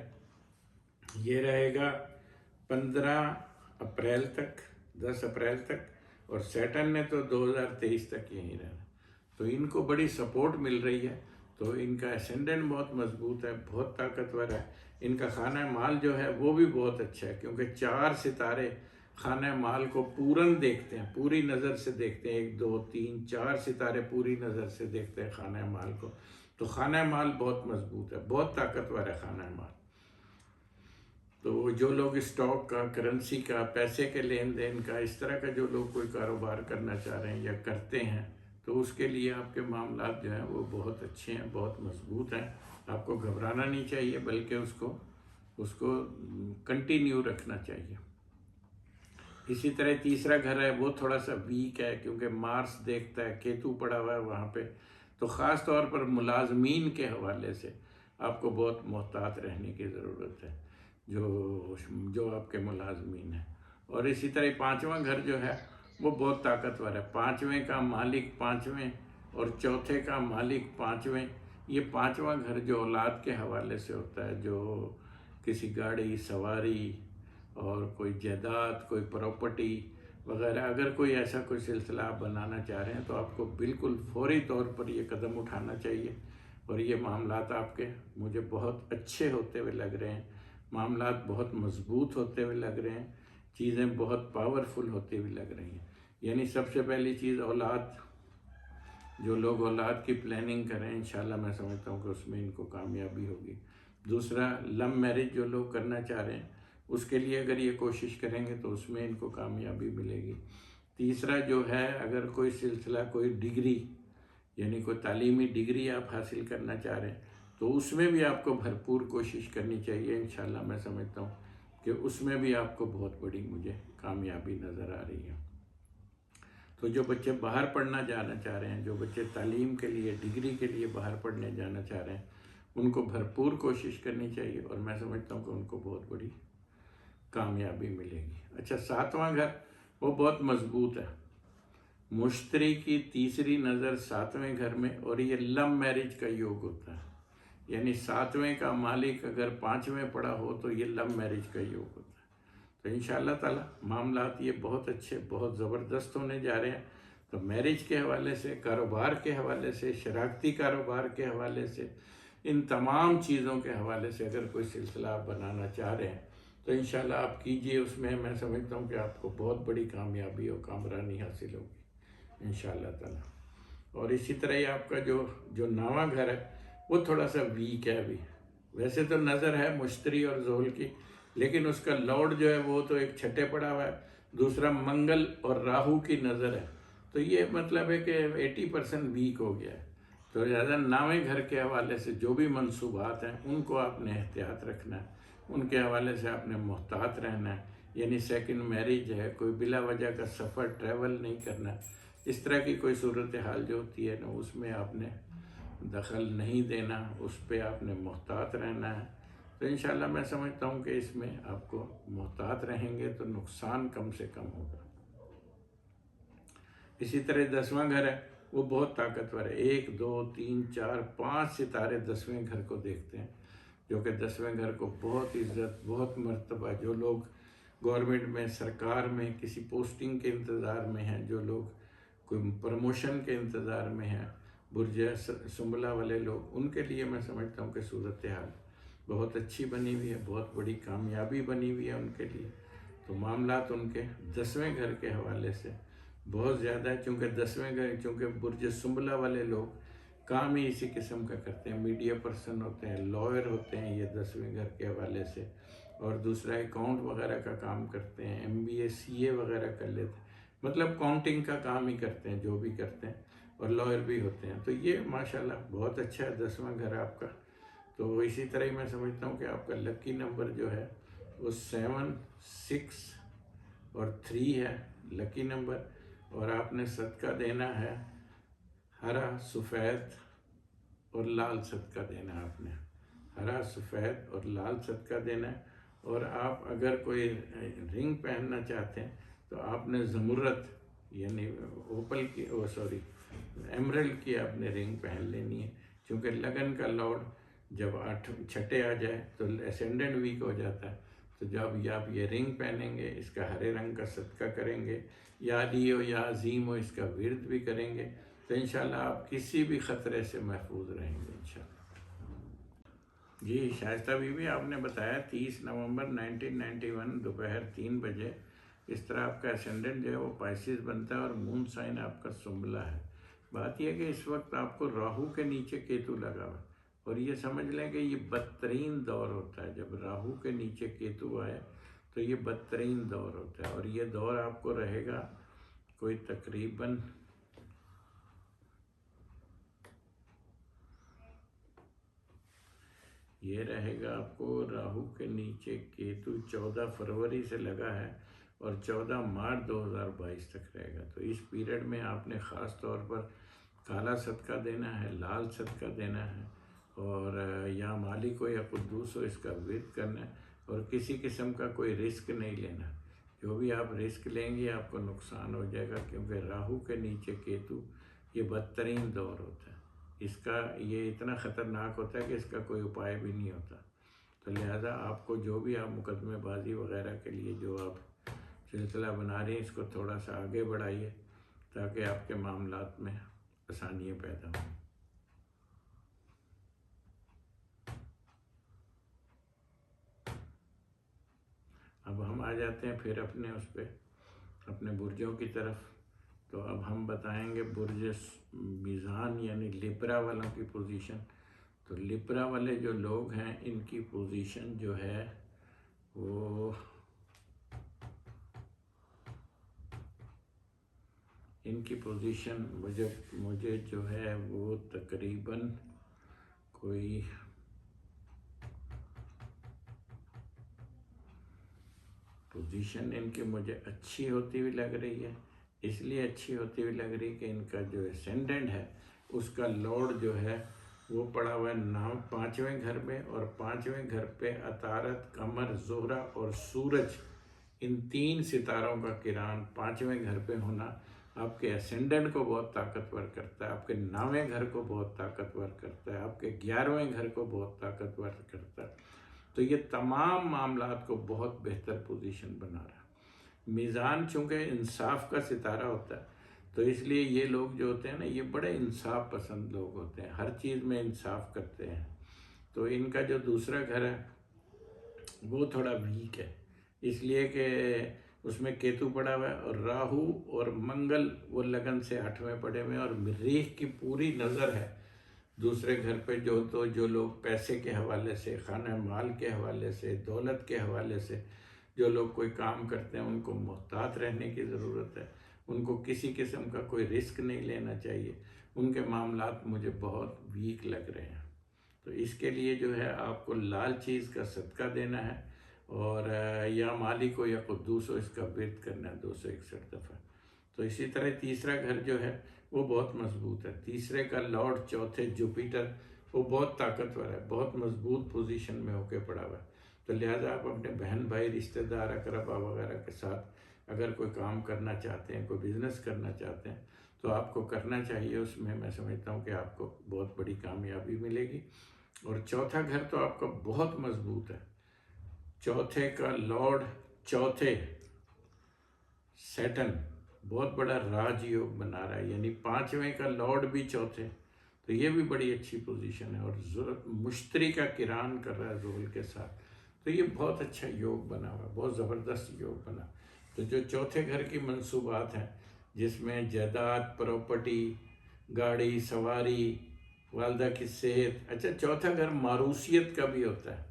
یہ رہے گا 15 اپریل تک، 10 اپریل تک، اور سیٹن نے تو 2023 تک یہیں رہنا، تو ان کو بڑی سپورٹ مل رہی ہے، تو ان کا اسینڈنٹ بہت مضبوط ہے، بہت طاقتور ہے۔ ان کا خانہ مال جو ہے وہ بھی بہت اچھا ہے، کیونکہ 4 ستارے خانہ مال کو پورن دیکھتے ہیں، پوری نظر سے دیکھتے ہیں، 1، 2، 3، 4 ستارے پوری نظر سے دیکھتے ہیں خانہ مال کو، تو خانہ مال بہت مضبوط ہے، بہت طاقتور ہے خانہ مال۔ تو جو لوگ اسٹاک کا، کرنسی کا، پیسے کے لین دین کا، اس طرح کا جو لوگ کوئی کاروبار کرنا چاہ رہے ہیں یا کرتے ہیں تو اس کے لیے آپ کے معاملات جو ہیں وہ بہت اچھے ہیں، بہت مضبوط ہیں، آپ کو گھبرانا نہیں چاہیے، بلکہ اس کو کنٹینیو رکھنا چاہیے۔ اسی طرح تیسرا گھر ہے وہ تھوڑا سا ویک ہے، کیونکہ مارس دیکھتا ہے، کیتو پڑا ہوا ہے وہاں پہ، تو خاص طور پر ملازمین کے حوالے سے آپ کو بہت محتاط رہنے کی ضرورت ہے، جو آپ کے ملازمین ہیں۔ اور اسی طرح 5واں گھر جو ہے وہ بہت طاقتور ہے، 5ویں کا مالک 5ویں اور چوتھے کا مالک 5ویں، یہ 5واں گھر جو اولاد کے حوالے سے ہوتا ہے، جو کسی گاڑی سواری اور کوئی جائیداد، کوئی پراپرٹی وغیرہ، اگر کوئی ایسا کوئی سلسلہ آپ بنانا چاہ رہے ہیں تو آپ کو بالکل فوری طور پر یہ قدم اٹھانا چاہیے، اور یہ معاملات آپ کے مجھے بہت اچھے ہوتے ہوئے لگ رہے ہیں، معاملات بہت مضبوط ہوتے ہوئے لگ رہے ہیں، چیزیں بہت پاورفل ہوتی ہوئی لگ رہی ہیں۔ یعنی سب سے پہلی چیز اولاد، جو لوگ اولاد کی پلاننگ کریں انشاءاللہ میں سمجھتا ہوں کہ اس میں ان کو کامیابی ہوگی۔ دوسرا، لو میرج جو لوگ کرنا چاہ رہے ہیں اس کے لیے اگر یہ کوشش کریں گے تو اس میں ان کو کامیابی ملے گی۔ تیسرا جو ہے، اگر کوئی سلسلہ، کوئی ڈگری، یعنی کوئی تعلیمی ڈگری آپ حاصل کرنا چاہ رہے ہیں تو اس میں بھی آپ کو بھرپور کوشش کرنی چاہیے، انشاءاللہ میں سمجھتا ہوں کہ اس میں بھی آپ کو بہت بڑی مجھے کامیابی نظر آ رہی ہے۔ تو جو بچے باہر پڑھنا جانا چاہ رہے ہیں، جو بچے تعلیم کے لیے، ڈگری کے لیے باہر پڑھنے جانا چاہ رہے ہیں، ان کو بھرپور کوشش کرنی چاہیے، اور میں سمجھتا ہوں کہ ان کو بہت بڑی کامیابی ملے گی۔ اچھا، 7واں گھر وہ بہت مضبوط ہے، مشتری کی تیسری نظر 7ویں گھر میں، اور یہ لو میرج کا یوگ ہوتا ہے، یعنی 7ویں کا مالک اگر 5ویں پڑا ہو تو یہ لو میرج کا یوگ ہوتا ہے۔ تو انشاءاللہ تعالی معاملات یہ بہت اچھے، بہت زبردست ہونے جا رہے ہیں۔ تو میرج کے حوالے سے، کاروبار کے حوالے سے، شراکتی کاروبار کے حوالے سے، ان تمام چیزوں کے حوالے سے اگر کوئی سلسلہ آپ بنانا چاہ رہے ہیں تو انشاءاللہ آپ کیجئے. اس میں میں سمجھتا ہوں کہ آپ کو بہت بڑی کامیابی اور کامرانی حاصل ہوگی انشاءاللہ تعالی. اور اسی طرح ہی آپ کا جو نواں گھر ہے وہ تھوڑا سا ویک ہے ابھی. ویسے تو نظر ہے مشتری اور زحل کی، لیکن اس کا لارڈ جو ہے وہ تو ایک چھٹے پڑا ہوا ہے، دوسرا منگل اور راہو کی نظر ہے. تو یہ مطلب ہے کہ 80% ویک ہو گیا ہے. تو لہٰذا نویں گھر کے حوالے سے جو بھی منصوبات ہیں ان کو آپ نے احتیاط رکھنا ہے، ان کے حوالے سے آپ نے محتاط رہنا ہے. یعنی سیکنڈ میرج ہے، کوئی بلا وجہ کا سفر ٹریول نہیں کرنا. اس طرح کی کوئی صورتحال جو ہوتی ہے نا اس میں آپ نے دخل نہیں دینا، اس پہ آپ نے محتاط رہنا ہے. تو انشاءاللہ میں سمجھتا ہوں کہ اس میں آپ کو محتاط رہیں گے تو نقصان کم سے کم ہوگا. اسی طرح 10واں گھر ہے وہ بہت طاقتور ہے. 1 2 3 4 5 ستارے 10ویں گھر کو دیکھتے ہیں، جو کہ 10ویں گھر کو بہت عزت، بہت مرتبہ. جو لوگ گورنمنٹ میں، سرکار میں کسی پوسٹنگ کے انتظار میں ہیں، جو لوگ کوئی پروموشن کے انتظار میں ہیں، برج سنبلہ والے لوگ، ان کے لیے میں سمجھتا ہوں کہ صورتحال بہت اچھی بنی ہوئی ہے، بہت بڑی کامیابی بنی ہوئی ہے ان کے لیے. تو معاملات ان کے 10ویں گھر کے حوالے سے بہت زیادہ ہے. چونکہ 10ویں گھر، چونکہ برج سنبلہ والے لوگ کام ہی اسی قسم کا کرتے ہیں، میڈیا پرسن ہوتے ہیں، لائر ہوتے ہیں یہ 10ویں گھر کے حوالے سے. اور دوسرا اکاؤنٹ وغیرہ کا کام کرتے ہیں، MBA CA وغیرہ کر لیتے ہیں، مطلب کاؤنٹنگ کا کام ہی کرتے ہیں جو بھی کرتے ہیں، اور لائر بھی ہوتے ہیں. تو یہ ماشاءاللہ بہت اچھا ہے 10واں گھر آپ کا. تو اسی طرح ہی میں سمجھتا ہوں کہ آپ کا لکی نمبر جو ہے وہ 7 6 اور 3 ہے لکی نمبر. اور آپ نے صدقہ دینا ہے ہرا، سفید اور لال صدقہ دینا ہے. آپ نے ہرا، سفید اور لال صدقہ دینا ہے. اور آپ اگر کوئی رنگ پہننا چاہتے ہیں تو آپ نے زمرد یعنی اوپل کی ایمرلڈ کی آپ نے رنگ پہن لینی ہے. چونکہ لگن کا لارڈ جب 8 چھٹے آ جائے تو اسینڈنٹ ویک ہو جاتا ہے. تو جب آپ یہ رنگ پہنیں گے، اس کا ہرے رنگ کا صدقہ کریں گے، یا علی ہو یا عظیم ہو، اس کا ورد بھی کریں گے، تو انشاءاللہ آپ کسی بھی خطرے سے محفوظ رہیں گے انشاءاللہ. جی شائستہ بی بی، آپ نے بتایا 30 نومبر 1991 دوپہر 3 بجے اس طرح آپ کا اسینڈنٹ جو ہے وہ پائسس بنتا ہے اور مون سائن آپ کا سنبلہ ہے. بات یہ ہے کہ اس وقت آپ کو راہو کے نیچے کیتو لگا ہوا ہے، اور یہ سمجھ لیں کہ یہ بدترین دور ہوتا ہے. جب راہو کے نیچے کیتو آئے تو یہ بدترین دور ہوتا ہے. اور یہ دور آپ کو رہے گا کوئی تقریباً یہ رہے گا آپ کو راہو کے نیچے کیتو 14 فروری سے لگا ہے اور 14 مارچ 2022 تک رہے گا. تو اس پیریڈ میں آپ نے خاص طور پر کالا صدقہ دینا ہے، لال صدقہ دینا ہے، اور یا مالک ہو یا قدوس ہو اس کا ورد کرنا ہے. اور کسی قسم کا کوئی رسک نہیں لینا. جو بھی آپ رسک لیں گے آپ کو نقصان ہو جائے گا، کیونکہ راہو کے نیچے کیتو یہ بدترین دور ہوتا ہے. اس کا یہ اتنا خطرناک ہوتا ہے کہ اس کا کوئی اپائے بھی نہیں ہوتا. تو لہذا آپ کو جو بھی آپ مقدمے بازی وغیرہ کے لیے جو آپ سلسلہ بنا رہے ہیں اس کو تھوڑا سا آگے بڑھائیے تاکہ آپ کے معاملات میں آسانیاں پیدا ہوں. اب ہم آ جاتے ہیں پھر اپنے اس پہ اپنے برجوں کی طرف. تو اب ہم بتائیں گے برج میزان یعنی لبرا والوں کی پوزیشن. تو لبرا والے جو لوگ ہیں ان کی پوزیشن جو ہے وہ ان کی پوزیشن مجھے جو ہے وہ تقریباً کوئی پوزیشن ان کی مجھے اچھی ہوتی ہوئی لگ رہی ہے. اس لیے اچھی ہوتی ہوئی لگ رہی کہ ان کا جو اسینڈنٹ ہے اس کا لارڈ جو ہے وہ پڑا ہوا ہے 5ویں گھر میں، اور 5ویں گھر پہ عطارد، قمر، زہرہ اور سورج، ان 3 ستاروں کا کران 5ویں گھر پہ ہونا آپ کے اسینڈنٹ کو بہت طاقتور کرتا ہے، آپ کے 9ویں گھر کو بہت طاقتور کرتا ہے، آپ کے 11ویں گھر کو بہت طاقتور کرتا ہے. تو یہ تمام معاملات کو بہت بہتر پوزیشن بنا رہا ہے. میزان چونکہ انصاف کا ستارہ ہوتا ہے تو اس لیے یہ لوگ جو ہوتے ہیں نا یہ بڑے انصاف پسند لوگ ہوتے ہیں، ہر چیز میں انصاف کرتے ہیں. تو ان کا جو دوسرا گھر ہے وہ تھوڑا ویک ہے، اس لیے کہ اس میں کیتو پڑا ہوا ہے اور راہو اور منگل وہ لگن سے 8ویں پڑے ہوئے ہیں، اور مریخ کی پوری نظر ہے دوسرے گھر پہ. جو لوگ پیسے کے حوالے سے، خانہ مال کے حوالے سے، دولت کے حوالے سے جو لوگ کوئی کام کرتے ہیں ان کو محتاط رہنے کی ضرورت ہے، ان کو کسی قسم کا کوئی رسک نہیں لینا چاہیے. ان کے معاملات مجھے بہت ویک لگ رہے ہیں. تو اس کے لیے جو ہے آپ کو لال چیز کا صدقہ دینا ہے، اور یا مالک ہو یا قدوس ہو اس کا ورد کرنا ہے 261 دفعہ. تو اسی طرح تیسرا گھر جو ہے وہ بہت مضبوط ہے. تیسرے کا لارڈ چوتھے جوپیٹر وہ بہت طاقتور ہے، بہت مضبوط پوزیشن میں ہو کے پڑا ہوا ہے. تو لہٰذا آپ اپنے بہن بھائی رشتہ دار اقربا وغیرہ کے ساتھ اگر کوئی کام کرنا چاہتے ہیں، کوئی بزنس کرنا چاہتے ہیں تو آپ کو کرنا چاہیے. اس میں سمجھتا ہوں کہ آپ کو بہت بڑی کامیابی ملے گی. اور چوتھا گھر تو آپ کا بہت مضبوط ہے. چوتھے کا لارڈ چوتھے سیٹن بہت بڑا راج یوگ بنا رہا ہے، یعنی 5ویں کا لارڈ بھی چوتھے، تو یہ بھی بڑی اچھی پوزیشن ہے. اور مشتری کا کران کر رہا ہے زحل کے ساتھ، تو یہ بہت اچھا یوگ بنا ہوا ہے، بہت زبردست یوگ بنا. تو جو چوتھے گھر کی منصوبات ہیں جس میں جائیداد، پراپرٹی، گاڑی سواری، والدہ کی صحت. اچھا چوتھا گھر ماروثیت کا بھی ہوتا ہے.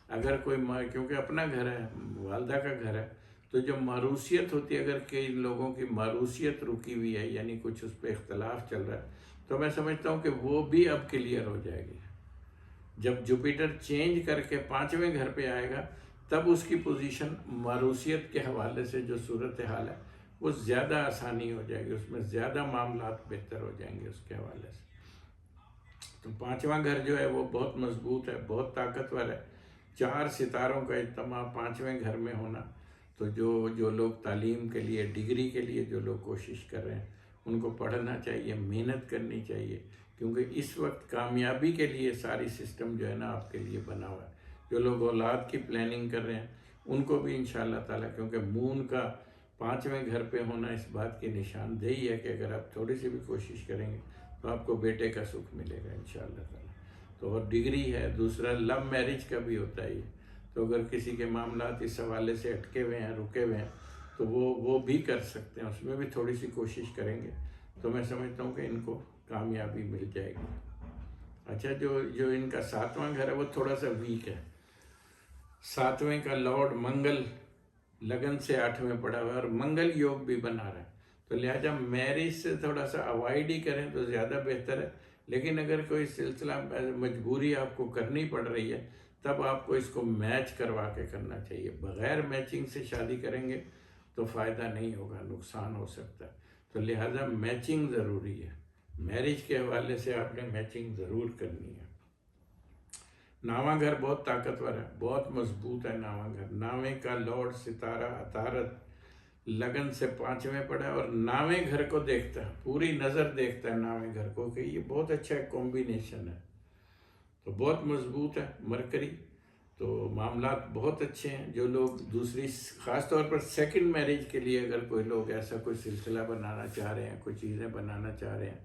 اگر کوئی کیونکہ اپنا گھر ہے، والدہ کا گھر ہے، تو جو ماروثیت ہوتی ہے، اگر کئی لوگوں کی ماروثیت رکی ہوئی ہے یعنی کچھ اس پہ اختلاف چل رہا ہے، تو میں سمجھتا ہوں کہ وہ بھی اب کلیئر ہو جائے گی. جب جوپیٹر چینج کر کے 5ویں گھر پہ آئے گا تب اس کی پوزیشن ماروثیت کے حوالے سے جو صورتحال ہے وہ زیادہ آسانی ہو جائے گی، اس میں زیادہ معاملات بہتر ہو جائیں گے اس کے حوالے سے. تو 5واں گھر جو ہے وہ بہت مضبوط ہے، بہت طاقتور ہے. 4 ستاروں کا اجتماع 5ویں گھر میں ہونا. تو جو لوگ تعلیم کے لیے، ڈگری کے لیے جو لوگ کوشش کر رہے ہیں ان کو پڑھنا چاہیے، محنت کرنی چاہیے، کیونکہ اس وقت کامیابی کے لیے ساری سسٹم جو ہے نا آپ کے لیے بنا ہوا ہے. جو لوگ اولاد کی پلاننگ کر رہے ہیں ان کو بھی انشاءاللہ تعالیٰ، کیونکہ مون کا 5ویں گھر پہ ہونا اس بات کی نشاندہی ہے کہ اگر آپ تھوڑی سی بھی کوشش کریں گے تو آپ کو بیٹے کا سکھ ملے گا انشاءاللہ تعالیٰ. تو اور ڈگری ہے. دوسرا لو میرج کا بھی ہوتا ہے یہ. تو اگر کسی کے معاملات اس حوالے سے اٹکے ہوئے ہیں، رکے ہوئے ہیں، تو وہ بھی کر سکتے ہیں. اس میں بھی تھوڑی سی کوشش کریں گے تو میں سمجھتا ہوں کہ ان کو کامیابی مل جائے گی. اچھا جو ان کا 7واں گھر ہے وہ تھوڑا سا ویک ہے. 7ویں کا لارڈ منگل لگن سے 8ویں پڑا ہوا ہے، اور منگل یوگ بھی بنا رہا ہے. تو لہٰذا میرج سے تھوڑا سا اوائڈ ہی کریں تو زیادہ بہتر ہے. لیکن اگر کوئی سلسلہ مجبوری آپ کو کرنی پڑ رہی ہے تب آپ کو اس کو میچ کروا کے کرنا چاہیے. بغیر میچنگ سے شادی کریں گے تو فائدہ نہیں ہوگا، نقصان ہو سکتا ہے. تو لہٰذا میچنگ ضروری ہے. میرج کے حوالے سے آپ نے میچنگ ضرور کرنی ہے. 9واں گھر بہت طاقتور ہے، بہت مضبوط ہے 9واں گھر. 9ویں کا لارڈ ستارہ عطارد لگن سے 5ویں پڑا ہے، اور 9ویں گھر کو دیکھتا ہے، پوری نظر دیکھتا ہے 9ویں گھر کو، کہ یہ بہت اچھا ایک کمبینیشن ہے. تو بہت مضبوط ہے مرکری. تو معاملات بہت اچھے ہیں. جو لوگ دوسری خاص طور پر سیکنڈ میرج کے لیے اگر کوئی لوگ ایسا کوئی سلسلہ بنانا چاہ رہے ہیں، کوئی چیزیں بنانا چاہ رہے ہیں،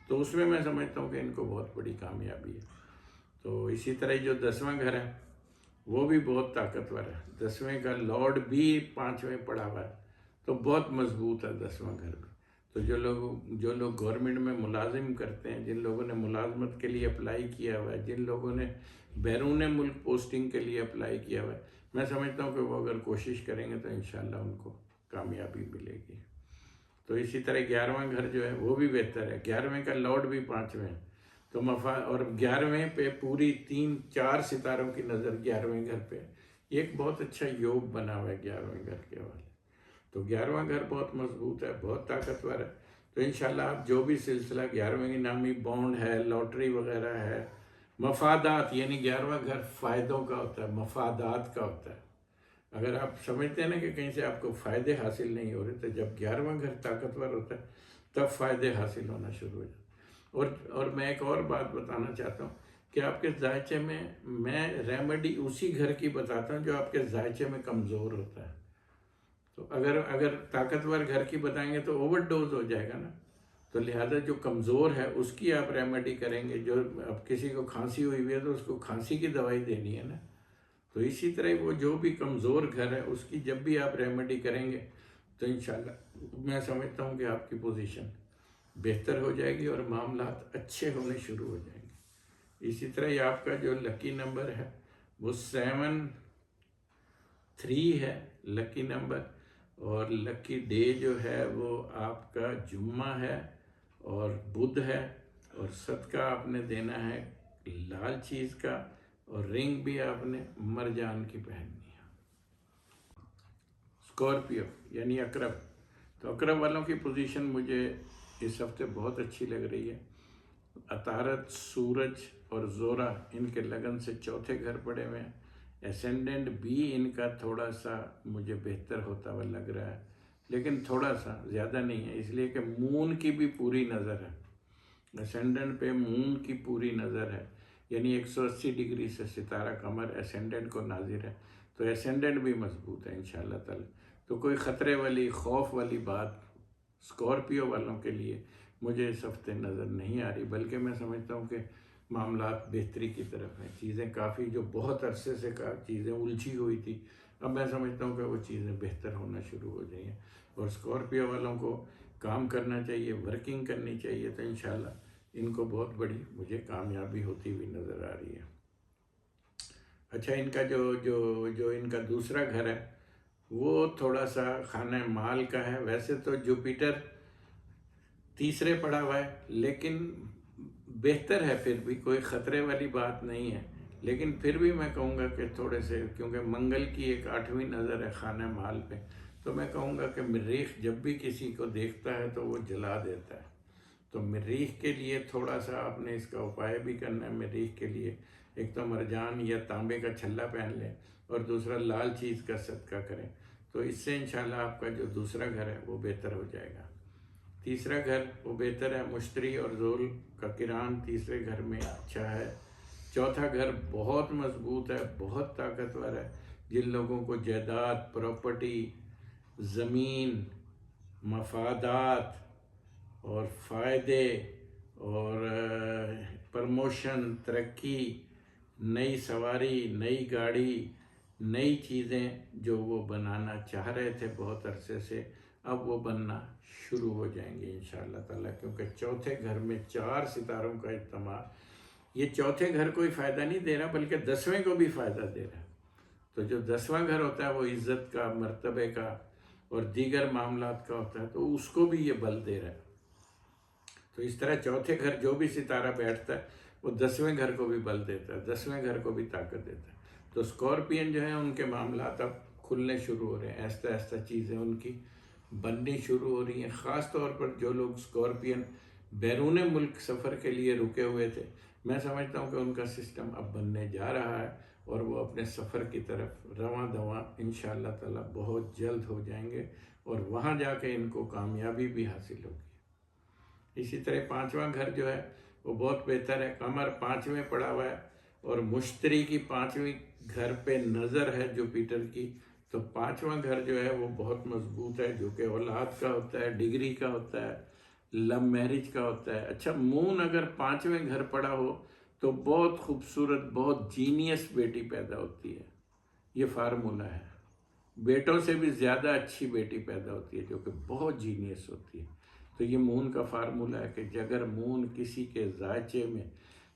تو اس میں سمجھتا ہوں کہ ان کو بہت بڑی کامیابی ہے. تو اسی طرح جو 10واں گھر ہے وہ بھی بہت طاقتور ہے. 10ویں کا لارڈ بھی 5ویں پڑا ہوا ہے، تو بہت مضبوط ہے 10واں گھر بھی. تو جو لوگ گورنمنٹ میں ملازم کرتے ہیں، جن لوگوں نے ملازمت کے لیے اپلائی کیا ہوا ہے، جن لوگوں نے بیرون ملک پوسٹنگ کے لیے اپلائی کیا ہوا ہے، میں سمجھتا ہوں کہ وہ اگر کوشش کریں گے تو انشاءاللہ ان کو کامیابی ملے گی. تو اسی طرح 11واں گھر جو ہے وہ بھی بہتر ہے. 11ویں کا لارڈ بھی 5ویں ہے. تو اور 11ویں پہ پوری 3-4 ستاروں کی نظر 11ویں گھر پہ. یہ ایک بہت اچھا یوگ بنا ہوا ہے 11ویں گھر کے حوالے. تو 11واں گھر بہت مضبوط ہے، بہت طاقتور ہے. تو انشاءاللہ آپ جو بھی سلسلہ 11ویں کی نامی بانڈ ہے، لاٹری وغیرہ ہے، مفادات، یعنی 11واں گھر فائدوں کا ہوتا ہے، مفادات کا ہوتا ہے. اگر آپ سمجھتے ہیں نا کہ کہیں سے آپ کو فائدے حاصل نہیں ہو رہے، تو جب 11واں گھر طاقتور ہوتا ہے تب فائدے حاصل ہونا شروع ہو جاتے ہیں. اور میں ایک اور بات بتانا چاہتا ہوں کہ آپ کے ذائچے میں ریمیڈی اسی گھر کی بتاتا ہوں جو آپ کے ذائچے میں کمزور ہوتا ہے. تو اگر طاقتور گھر کی بتائیں گے تو اوور ڈوز ہو جائے گا نا. تو لہذا جو کمزور ہے اس کی آپ ریمیڈی کریں گے. جو اب کسی کو کھانسی ہوئی ہوئی ہے تو اس کو کھانسی کی دوائی دینی ہے نا. تو اسی طرح وہ جو بھی کمزور گھر ہے اس کی جب بھی آپ ریمیڈی کریں گے تو انشاءاللہ میں سمجھتا ہوں کہ آپ کی پوزیشن بہتر ہو جائے گی اور معاملات اچھے ہونے شروع ہو جائیں گے. اسی طرح یہ آپ کا جو لکی نمبر ہے وہ 7-3 ہے لکی نمبر. اور لکی ڈے جو ہے وہ آپ کا جمعہ ہے اور بدھ ہے. اور صدقہ آپ نے دینا ہے لال چیز کا اور رنگ بھی آپ نے مرجان کی پہننی ہے. اسکارپیو یعنی عقرب. تو عقرب والوں کی پوزیشن مجھے اس ہفتے بہت اچھی لگ رہی ہے. عطارد، سورج اور زورا ان کے لگن سے چوتھے گھر پڑے ہوئے ہیں. اسینڈنٹ بھی ان کا تھوڑا سا مجھے بہتر ہوتا ہوا لگ رہا ہے لیکن تھوڑا سا زیادہ نہیں ہے، اس لیے کہ مون کی بھی پوری نظر ہے. اسینڈنٹ پہ مون کی پوری نظر ہے، یعنی 180 ڈگری سے ستارہ قمر اسینڈنٹ کو ناظر ہے. تو اسینڈنٹ بھی مضبوط ہے انشاءاللہ تعالی. تو کوئی خطرے والی خوف والی بات اسکارپیو والوں کے لیے مجھے اس ہفتے نظر نہیں آ رہی، بلکہ میں سمجھتا ہوں کہ معاملات بہتری کی طرف ہیں. چیزیں کافی جو بہت عرصے سے چیزیں الجھی ہوئی تھی، اب میں سمجھتا ہوں کہ وہ چیزیں بہتر ہونا شروع ہو جائیں. اور اسکارپیو والوں کو کام کرنا چاہیے، ورکنگ کرنی چاہیے. تو انشاءاللہ ان کو بہت بڑی مجھے کامیابی ہوتی ہوئی نظر آ رہی ہے. اچھا، ان کا جو ان کا دوسرا گھر ہے وہ تھوڑا سا خانہ مال کا ہے. ویسے تو جوپیٹر تیسرے پڑا ہوا ہے لیکن بہتر ہے، پھر بھی کوئی خطرے والی بات نہیں ہے. لیکن پھر بھی میں کہوں گا کہ تھوڑے سے، کیونکہ منگل کی ایک 8ویں نظر ہے خانہ مال پہ، تو میں کہوں گا کہ مریخ جب بھی کسی کو دیکھتا ہے تو وہ جلا دیتا ہے. تو مریخ کے لیے تھوڑا سا آپ نے اس کا اپائے بھی کرنا ہے. مریخ کے لیے ایک تو مرجان یا تانبے کا چھلا پہن لیں اور دوسرا لال چیز کا صدقہ کریں. تو اس سے انشاءاللہ آپ کا جو دوسرا گھر ہے وہ بہتر ہو جائے گا. تیسرا گھر وہ بہتر ہے. مشتری اور ذول کا کران تیسرے گھر میں اچھا ہے. چوتھا گھر بہت مضبوط ہے، بہت طاقتور ہے. جن لوگوں کو جائیداد، پراپرٹی، زمین، مفادات اور فائدے اور پرموشن، ترقی، نئی سواری، نئی گاڑی، نئی چیزیں جو وہ بنانا چاہ رہے تھے بہت عرصے سے، اب وہ بننا شروع ہو جائیں گے انشاءاللہ تعالیٰ. کیونکہ چوتھے گھر میں 4 ستاروں کا اجتماع، یہ چوتھے گھر کوئی فائدہ نہیں دے رہا بلکہ 10ویں کو بھی فائدہ دے رہا ہے. تو جو 10واں گھر ہوتا ہے وہ عزت کا، مرتبے کا اور دیگر معاملات کا ہوتا ہے، تو اس کو بھی یہ بل دے رہا ہے. تو اس طرح چوتھے گھر جو بھی ستارہ بیٹھتا ہے وہ 10ویں گھر کو بھی بل دیتا ہے، 10ویں گھر کو بھی طاقت دیتا ہے. تو اسکارپین جو ہیں ان کے معاملات اب کھلنے شروع ہو رہے ہیں، آہستہ آہستہ چیزیں ان کی بننی شروع ہو رہی ہیں. خاص طور پر جو لوگ اسکارپین بیرون ملک سفر کے لیے رکے ہوئے تھے، میں سمجھتا ہوں کہ ان کا سسٹم اب بننے جا رہا ہے اور وہ اپنے سفر کی طرف رواں دواں انشاءاللہ تعالیٰ بہت جلد ہو جائیں گے اور وہاں جا کے ان کو کامیابی بھی حاصل ہوگی. اسی طرح 5واں گھر جو ہے وہ بہت بہتر ہے. قمر 5ویں پڑا ہوا ہے اور مشتری کی 5ویں گھر پہ نظر ہے جوپیٹر کی. تو 5واں گھر جو ہے وہ بہت مضبوط ہے، جو کہ اولاد کا ہوتا ہے، ڈگری کا ہوتا ہے، لو میرج کا ہوتا ہے. اچھا، مون اگر 5ویں گھر پڑا ہو تو بہت خوبصورت، بہت جینیس بیٹی پیدا ہوتی ہے. یہ فارمولہ ہے. بیٹوں سے بھی زیادہ اچھی بیٹی پیدا ہوتی ہے جو کہ بہت جینیس ہوتی ہے. تو یہ مون کا فارمولہ ہے کہ اگر مون کسی کے ذائچے میں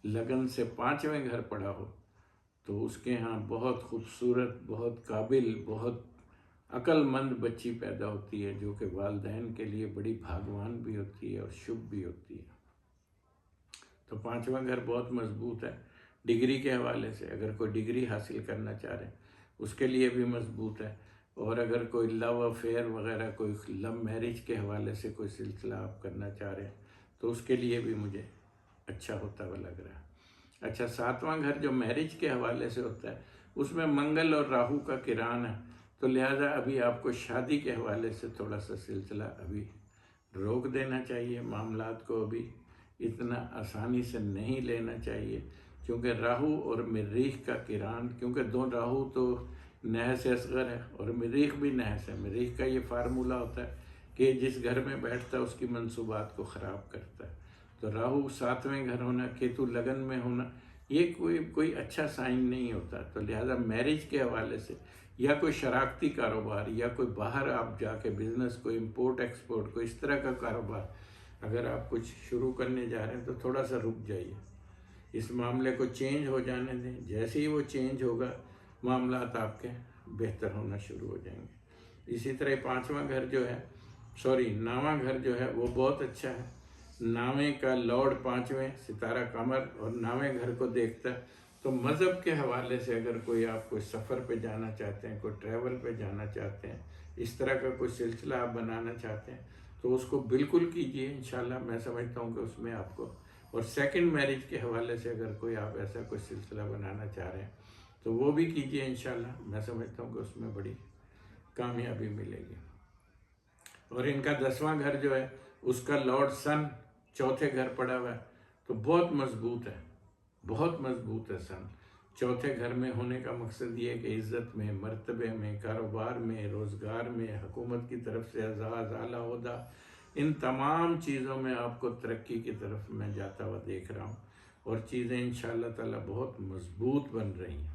لگن سے 5ویں گھر پڑا ہو تو اس کے ہاں بہت خوبصورت، بہت قابل، بہت عقل مند بچی پیدا ہوتی ہے، جو کہ والدین کے لیے بڑی بھاگوان بھی ہوتی ہے اور شبھ بھی ہوتی ہے. تو 5واں گھر بہت مضبوط ہے. ڈگری کے حوالے سے اگر کوئی ڈگری حاصل کرنا چاہ رہے اس کے لیے بھی مضبوط ہے. اور اگر کوئی لو افیئر وغیرہ، کوئی لو میرج کے حوالے سے کوئی سلسلہ آپ کرنا چاہ رہے ہیں تو اس کے لیے بھی مجھے اچھا ہوتا ہوا لگ رہا ہے. اچھا، 7واں گھر جو میرج کے حوالے سے ہوتا ہے اس میں منگل اور راہو کا کران ہے. تو لہٰذا ابھی آپ کو شادی کے حوالے سے تھوڑا سا سلسلہ ابھی روک دینا چاہیے. معاملات کو ابھی اتنا آسانی سے نہیں لینا چاہیے، کیونکہ راہو اور مریخ کا کران، کیونکہ راہو تو نحس اصغر ہے اور مریخ بھی نحس ہے. مریخ کا یہ فارمولہ ہوتا ہے کہ جس گھر میں بیٹھتا ہے اس کی منصوبات کو خراب کرتا ہے۔ تو راہو 7ویں گھر ہونا، کیتو لگن میں ہونا، یہ کوئی اچھا سائن نہیں ہوتا۔ تو لہٰذا میرج کے حوالے سے یا کوئی شراکتی کاروبار یا کوئی باہر آپ جا کے بزنس، کوئی امپورٹ ایکسپورٹ، کوئی اس طرح کا کاروبار اگر آپ کچھ شروع کرنے جا رہے ہیں تو تھوڑا سا رک جائیے، اس معاملے کو چینج ہو جانے دیں۔ جیسے ہی وہ چینج ہوگا معاملات آپ کے بہتر ہونا شروع ہو جائیں گے۔ اسی طرح 5واں گھر جو ہے، 9واں گھر جو ہے وہ بہت اچھا ہے۔ 9ویں کا لارڈ 5ویں ستارہ قمر اور 9ویں گھر کو دیکھتا ہے۔ تو مذہب کے حوالے سے اگر آپ کوئی سفر پہ جانا چاہتے ہیں، کوئی ٹریول پہ جانا چاہتے ہیں، اس طرح کا کوئی سلسلہ آپ بنانا چاہتے ہیں تو اس کو بالکل کیجئے انشاءاللہ۔ میں سمجھتا ہوں کہ اس میں آپ کو، اور سیکنڈ میرج کے حوالے سے اگر آپ ایسا کوئی سلسلہ بنانا چاہ رہے ہیں تو وہ بھی کیجئے انشاءاللہ۔ میں سمجھتا ہوں کہ اس میں بڑی کامیابی ملے گی۔ اور ان کا 10واں گھر جو ہے اس کا لارڈ سن 4تھے گھر پڑا ہوا ہے، تو بہت مضبوط ہے، بہت مضبوط ہے سن۔ 4تھے گھر میں ہونے کا مقصد یہ ہے کہ عزت میں، مرتبے میں، کاروبار میں، روزگار میں، حکومت کی طرف سے اعزاز، اعلیٰ عہدہ، ان تمام چیزوں میں آپ کو ترقی کی طرف میں جاتا ہوا دیکھ رہا ہوں، اور چیزیں انشاءاللہ تعالی بہت مضبوط بن رہی ہیں۔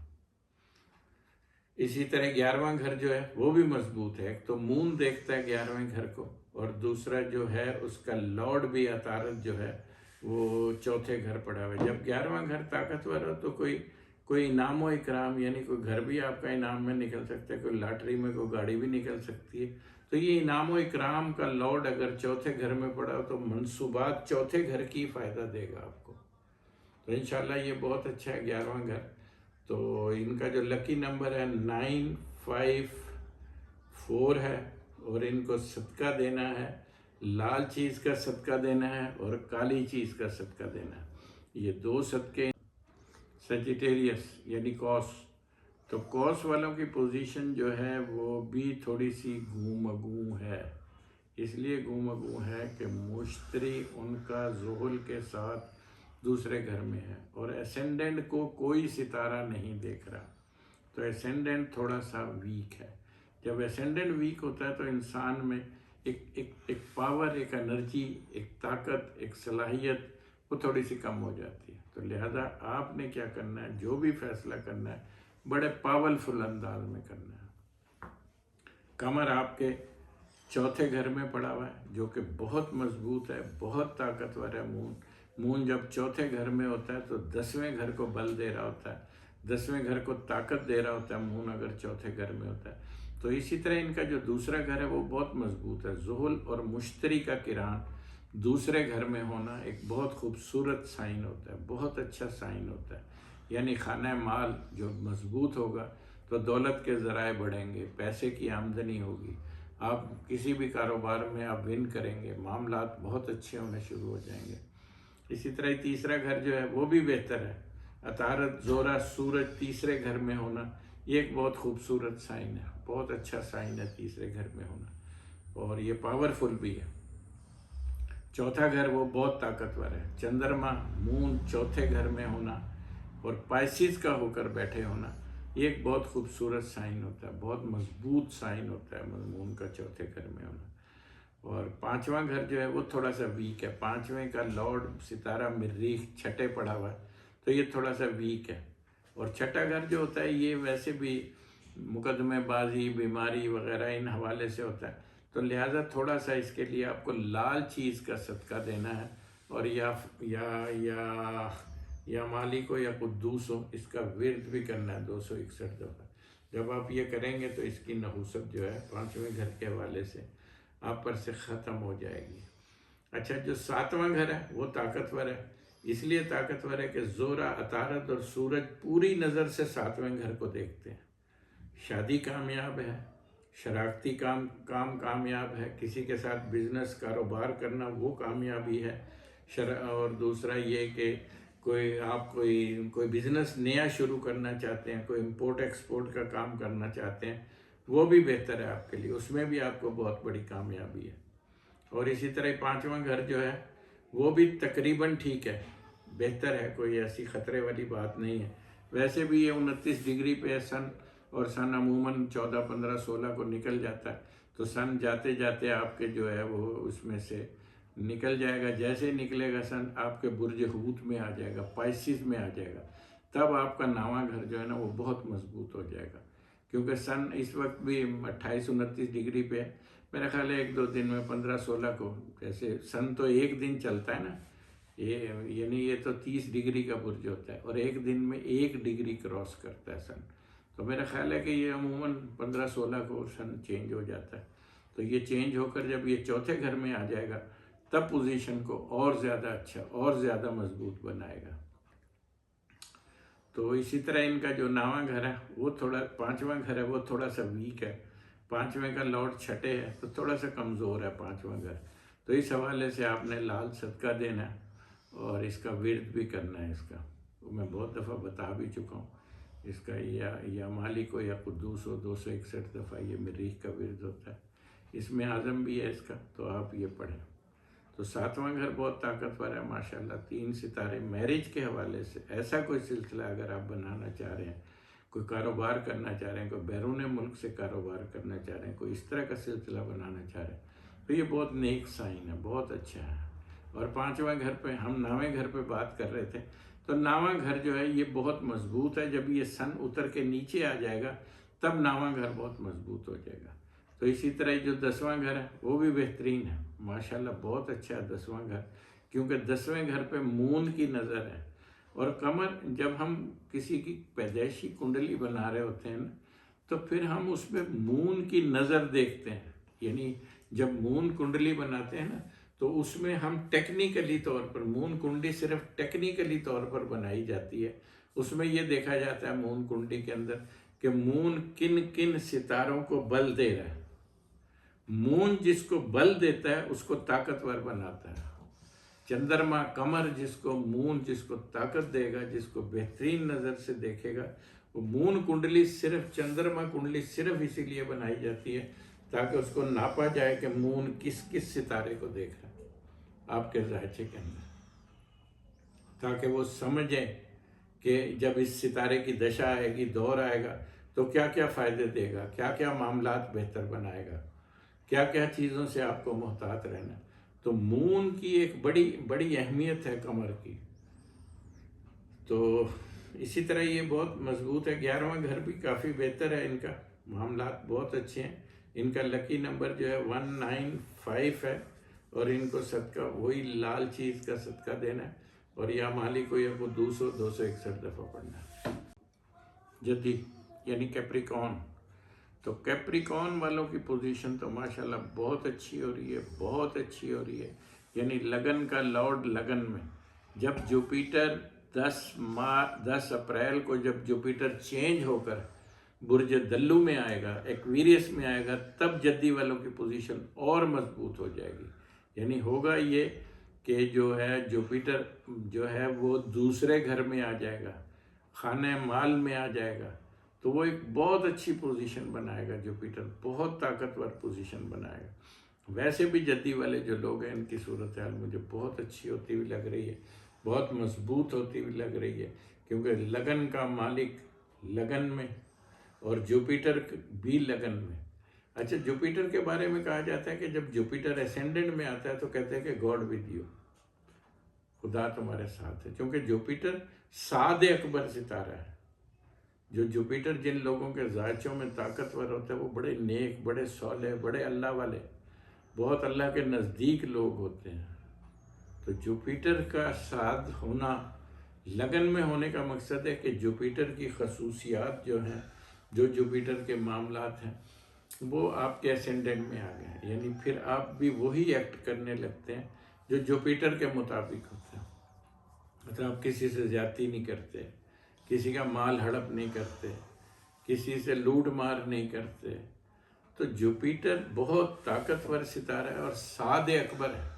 اسی طرح 11واں گھر جو ہے وہ بھی مضبوط ہے۔ ایک تو مون دیکھتا ہے 11ویں گھر کو، اور دوسرا جو ہے اس کا لارڈ بھی عطارد جو ہے وہ 4تھے گھر پڑا ہوا ہے۔ جب 11واں گھر طاقتور ہو تو کوئی انعام و اکرام، یعنی کوئی گھر بھی آپ کا انعام میں نکل سکتا ہے، کوئی لاٹری میں کوئی گاڑی بھی نکل سکتی ہے۔ تو یہ انعام و اکرام کا لارڈ اگر 4تھے گھر میں پڑا ہو تو منصوبات 4تھے گھر کی فائدہ دے گا آپ کو۔ تو انشاءاللہ یہ بہت اچھا ہے 11واں گھر۔ تو ان کا جو لکی نمبر ہے 9، 5، 4 ہے، اور ان کو صدقہ دینا ہے، لال چیز کا صدقہ دینا ہے اور کالی چیز کا صدقہ دینا ہے۔ یہ 2 صدقے۔ سیجیٹیریس یعنی کوس، تو کوس والوں کی پوزیشن جو ہے وہ بھی تھوڑی سی گوں ہے۔ اس لیے گوں ہے کہ مشتری ان کا زحل کے ساتھ دوسرے گھر میں ہے، اور اسینڈنٹ کو کوئی ستارہ نہیں دیکھ رہا، تو اسینڈنٹ تھوڑا سا ویک ہے۔ جب اسینڈنٹ ویک ہوتا ہے تو انسان میں ایک پاور، ایک انرجی، ایک طاقت، ایک صلاحیت وہ تھوڑی سی کم ہو جاتی ہے۔ تو لہذا آپ نے کیا کرنا ہے، جو بھی فیصلہ کرنا ہے بڑے پاورفل انداز میں کرنا ہے۔ قمر آپ کے 4تھے گھر میں پڑا ہوا ہے جو کہ بہت مضبوط ہے، بہت طاقتور ہے۔ مون جب 4تھے گھر میں ہوتا ہے تو 10ویں گھر کو بل دے رہا ہوتا ہے، 10ویں گھر کو طاقت دے رہا ہوتا ہے مون اگر 4تھے گھر میں ہوتا ہے۔ تو اسی طرح ان کا جو دوسرا گھر ہے وہ بہت مضبوط ہے۔ زحل اور مشتری کا کران دوسرے گھر میں ہونا ایک بہت خوبصورت سائن ہوتا ہے، بہت اچھا سائن ہوتا ہے۔ یعنی خانہ مال جو مضبوط ہوگا تو دولت کے ذرائع بڑھیں گے، پیسے کی آمدنی ہوگی، آپ کسی بھی کاروبار میں آپ ون کریں گے، معاملات بہت اچھے ہونے شروع ہو جائیں گے۔ اسی طرح تیسرا گھر جو ہے وہ بھی بہتر ہے۔ عطارد، زورا، سورج تیسرے گھر میں ہونا یہ ایک بہت خوبصورت سائن ہے، بہت اچھا سائن ہے تیسرے گھر میں ہونا، اور یہ پاورفل بھی ہے۔ 4تھا گھر وہ بہت طاقتور ہے۔ چندرما، مون 4تھے گھر میں ہونا اور پائسیز کا ہو کر بیٹھے ہونا یہ ایک بہت خوبصورت سائن ہوتا ہے، بہت مضبوط سائن ہوتا ہے مون کا 4تھے گھر میں ہونا۔ اور 5واں گھر جو ہے وہ تھوڑا سا ویک ہے۔ 5ویں کا لارڈ ستارہ مریخ 6ٹھے پڑا ہوا ہے، تو یہ تھوڑا سا ویک ہے۔ اور 6ٹھا گھر جو ہوتا ہے یہ ویسے بھی مقدمے بازی، بیماری وغیرہ ان حوالے سے ہوتا ہے، تو لہٰذا تھوڑا سا اس کے لیے آپ کو لال چیز کا صدقہ دینا ہے، اور یا مالک ہو یا قدوس ہو، اس کا ورد بھی کرنا ہے 261 دفعہ۔ جب آپ یہ کریں گے تو اس کی نحوست جو ہے 5ویں گھر کے حوالے سے آپ پر سے ختم ہو جائے گی۔ اچھا، جو 7واں گھر ہے وہ طاقتور ہے، اس لیے طاقتور ہے کہ زورا، عطارد اور سورج پوری نظر سے 7ویں گھر کو دیکھتے ہیں۔ شادی کامیاب ہے، شراکتی کام کامیاب ہے، کسی کے ساتھ بزنس کاروبار کرنا وہ کامیابی ہے، اور دوسرا یہ کہ آپ کوئی بزنس نیا شروع کرنا چاہتے ہیں، کوئی امپورٹ ایکسپورٹ کا کام کرنا چاہتے ہیں، وہ بھی بہتر ہے آپ کے لیے، اس میں بھی آپ کو بہت بڑی کامیابی ہے۔ اور اسی طرح 5واں گھر جو ہے وہ بھی تقریباً ٹھیک ہے، بہتر ہے، کوئی ایسی خطرے والی بات نہیں ہے۔ ویسے بھی یہ 29 ڈگری پہ سن، اور سن عموماً 14، 15، 16 کو نکل جاتا ہے، تو سن جاتے جاتے آپ کے جو ہے وہ اس میں سے نکل جائے گا. جیسے نکلے گا سن آپ کے برج حوت میں آ جائے گا، پائسز میں آ جائے گا. تب آپ کا نواں گھر جو ہے نا وہ بہت مضبوط ہو جائے گا، کیونکہ سن اس وقت بھی 28-29 ڈگری پہ ہے. میرا خیال ہے 1-2 دن میں 15-16 کو، جیسے سن تو ایک دن چلتا ہے نا، یعنی یہ تو 30 ڈگری کا برج ہوتا ہے اور ایک دن میں 1 ڈگری کراس کرتا ہے سن. تو میرا خیال ہے کہ یہ عموماً 15-16 کو سن چینج ہو جاتا ہے. تو یہ چینج ہو کر جب یہ چوتھے گھر میں آ جائے گا تب پوزیشن کو اور زیادہ اچھا اور زیادہ مضبوط بنائے گا. تو اسی طرح ان کا جو نواں گھر ہے وہ تھوڑا، 5واں گھر ہے وہ تھوڑا سا ویک ہے. 5ویں کا لارڈ چھٹے ہے تو تھوڑا سا کمزور ہے 5واں گھر. تو اس حوالے سے آپ نے لال صدقہ دینا ہے اور اس کا ورد بھی کرنا ہے. اس کا میں بہت دفعہ بتا بھی چکا ہوں. اس کا یا مالک ہو یا قدوس ہو، 261 دفعہ یہ مریخ کا ورد ہوتا ہے. اس میں اعظم بھی ہے اس کا، تو آپ یہ پڑھیں. تو 7واں گھر بہت طاقتور ہے ماشاءاللہ. 3 ستارے میرج کے حوالے سے ایسا کوئی سلسلہ اگر آپ بنانا چاہ رہے ہیں، کوئی کاروبار کرنا چاہ رہے ہیں، کوئی بیرون ملک سے کاروبار کرنا چاہ رہے ہیں، کوئی اس طرح کا سلسلہ بنانا چاہ رہے ہیں، تو یہ بہت نیک سائن ہے، بہت اچھا ہے. اور 5واں گھر پہ، ہم 9ویں گھر پہ بات کر رہے تھے، تو 9واں گھر جو ہے یہ بہت مضبوط ہے. جب یہ سن اتر کے نیچے آ جائے گا تب 9واں گھر بہت مضبوط ہو جائے گا. تو اسی طرح جو 10واں گھر ہے وہ بھی بہترین ہے ماشاءاللہ، بہت اچھا ہے 10واں گھر، کیونکہ 10ویں گھر پہ مون کی نظر ہے. اور قمر، جب ہم کسی کی پیدائشی کنڈلی بنا رہے ہوتے ہیں نا، تو پھر ہم اس پہ مون کی نظر دیکھتے ہیں. یعنی جب مون کنڈلی بناتے ہیں نا تو اس میں ہم ٹیکنیکلی طور پر، مون کنڈلی صرف ٹیکنیکلی طور پر بنائی جاتی ہے. اس میں یہ دیکھا جاتا ہے مون کنڈلی کے اندر کہ مون کن کن ستاروں کو بل دے رہا ہے. مون جس کو بل دیتا ہے اس کو طاقتور بناتا ہے. چندرما، قمر جس کو، مون جس کو طاقت دے گا، جس کو بہترین نظر سے دیکھے گا، وہ مون کنڈلی صرف، چندرما کنڈلی صرف اسی لیے بنائی جاتی ہے تاکہ اس کو ناپا جائے کہ مون کس کس ستارے کو دیکھ رہا ہے آپ کے ذائچے کے اندر، تاکہ وہ سمجھیں کہ جب اس ستارے کی دشا آئے گی، دور آئے گا، تو کیا کیا فائدے دے گا، کیا کیا معاملات بہتر بنائے گا، کیا کیا چیزوں سے آپ کو محتاط رہنا. تو مون کی ایک بڑی بڑی اہمیت ہے قمر کی. تو اسی طرح یہ بہت مضبوط ہے. 11واں گھر بھی کافی بہتر ہے، ان کا معاملات بہت اچھے ہیں. ان کا لکی نمبر جو ہے 195 ہے، اور ان کو صدقہ وہی لال چیز کا صدقہ دینا ہے، اور یا مالک کو یا کو 261 دفعہ پڑھنا ہے. جدی یعنی کیپریکون. تو کیپریکون والوں کی پوزیشن تو ماشاءاللہ بہت اچھی ہو رہی ہے، بہت اچھی ہو رہی ہے. یعنی لگن کا لارڈ لگن میں، جب جوپیٹر 10 اپریل کو جب جوپیٹر چینج ہو کر برج دلو میں آئے گا، ایکویریس میں آئے گا، تب جدی والوں کی پوزیشن اور مضبوط ہو جائے گی. یعنی ہوگا یہ کہ جو ہے جوپیٹر جو ہے وہ دوسرے گھر میں آ جائے گا، خانہ مال میں آ جائے گا، تو وہ ایک بہت اچھی پوزیشن بنائے گا. جوپیٹر بہت طاقتور پوزیشن بنائے گا. ویسے بھی جدی والے جو لوگ ہیں ان کی صورتحال مجھے بہت اچھی ہوتی ہوئی لگ رہی ہے، بہت مضبوط ہوتی ہوئی لگ رہی ہے، کیونکہ لگن کا مالک لگن میں اور جوپیٹر بھی لگن میں. اچھا، جوپیٹر کے بارے میں کہا جاتا ہے کہ جب جوپیٹر اسینڈنٹ میں آتا ہے تو کہتے ہیں کہ گاڈ ود یو، خدا تمہارے ساتھ ہے، کیونکہ جوپیٹر سعد اکبر ستارہ ہے. جو جوپیٹر جن لوگوں کے ذائچوں میں طاقتور ہوتا ہے وہ بڑے نیک، بڑے صالح، بڑے اللہ والے، بہت اللہ کے نزدیک لوگ ہوتے ہیں. تو جوپیٹر کا ساتھ ہونا لگن میں ہونے کا مقصد ہے کہ جوپیٹر کی خصوصیات جو ہیں، جو جوپیٹر کے معاملات ہیں، وہ آپ کے اسینڈنٹ میں آ گئے ہیں. یعنی پھر آپ بھی وہی ایکٹ کرنے لگتے ہیں جو جوپیٹر کے مطابق ہوتا ہے. مطلب آپ کسی سے زیادتی نہیں کرتے، کسی کا مال ہڑپ نہیں کرتے، کسی سے لوٹ مار نہیں کرتے. تو جوپیٹر بہت طاقتور ستارہ ہے اور سعد اکبر ہے.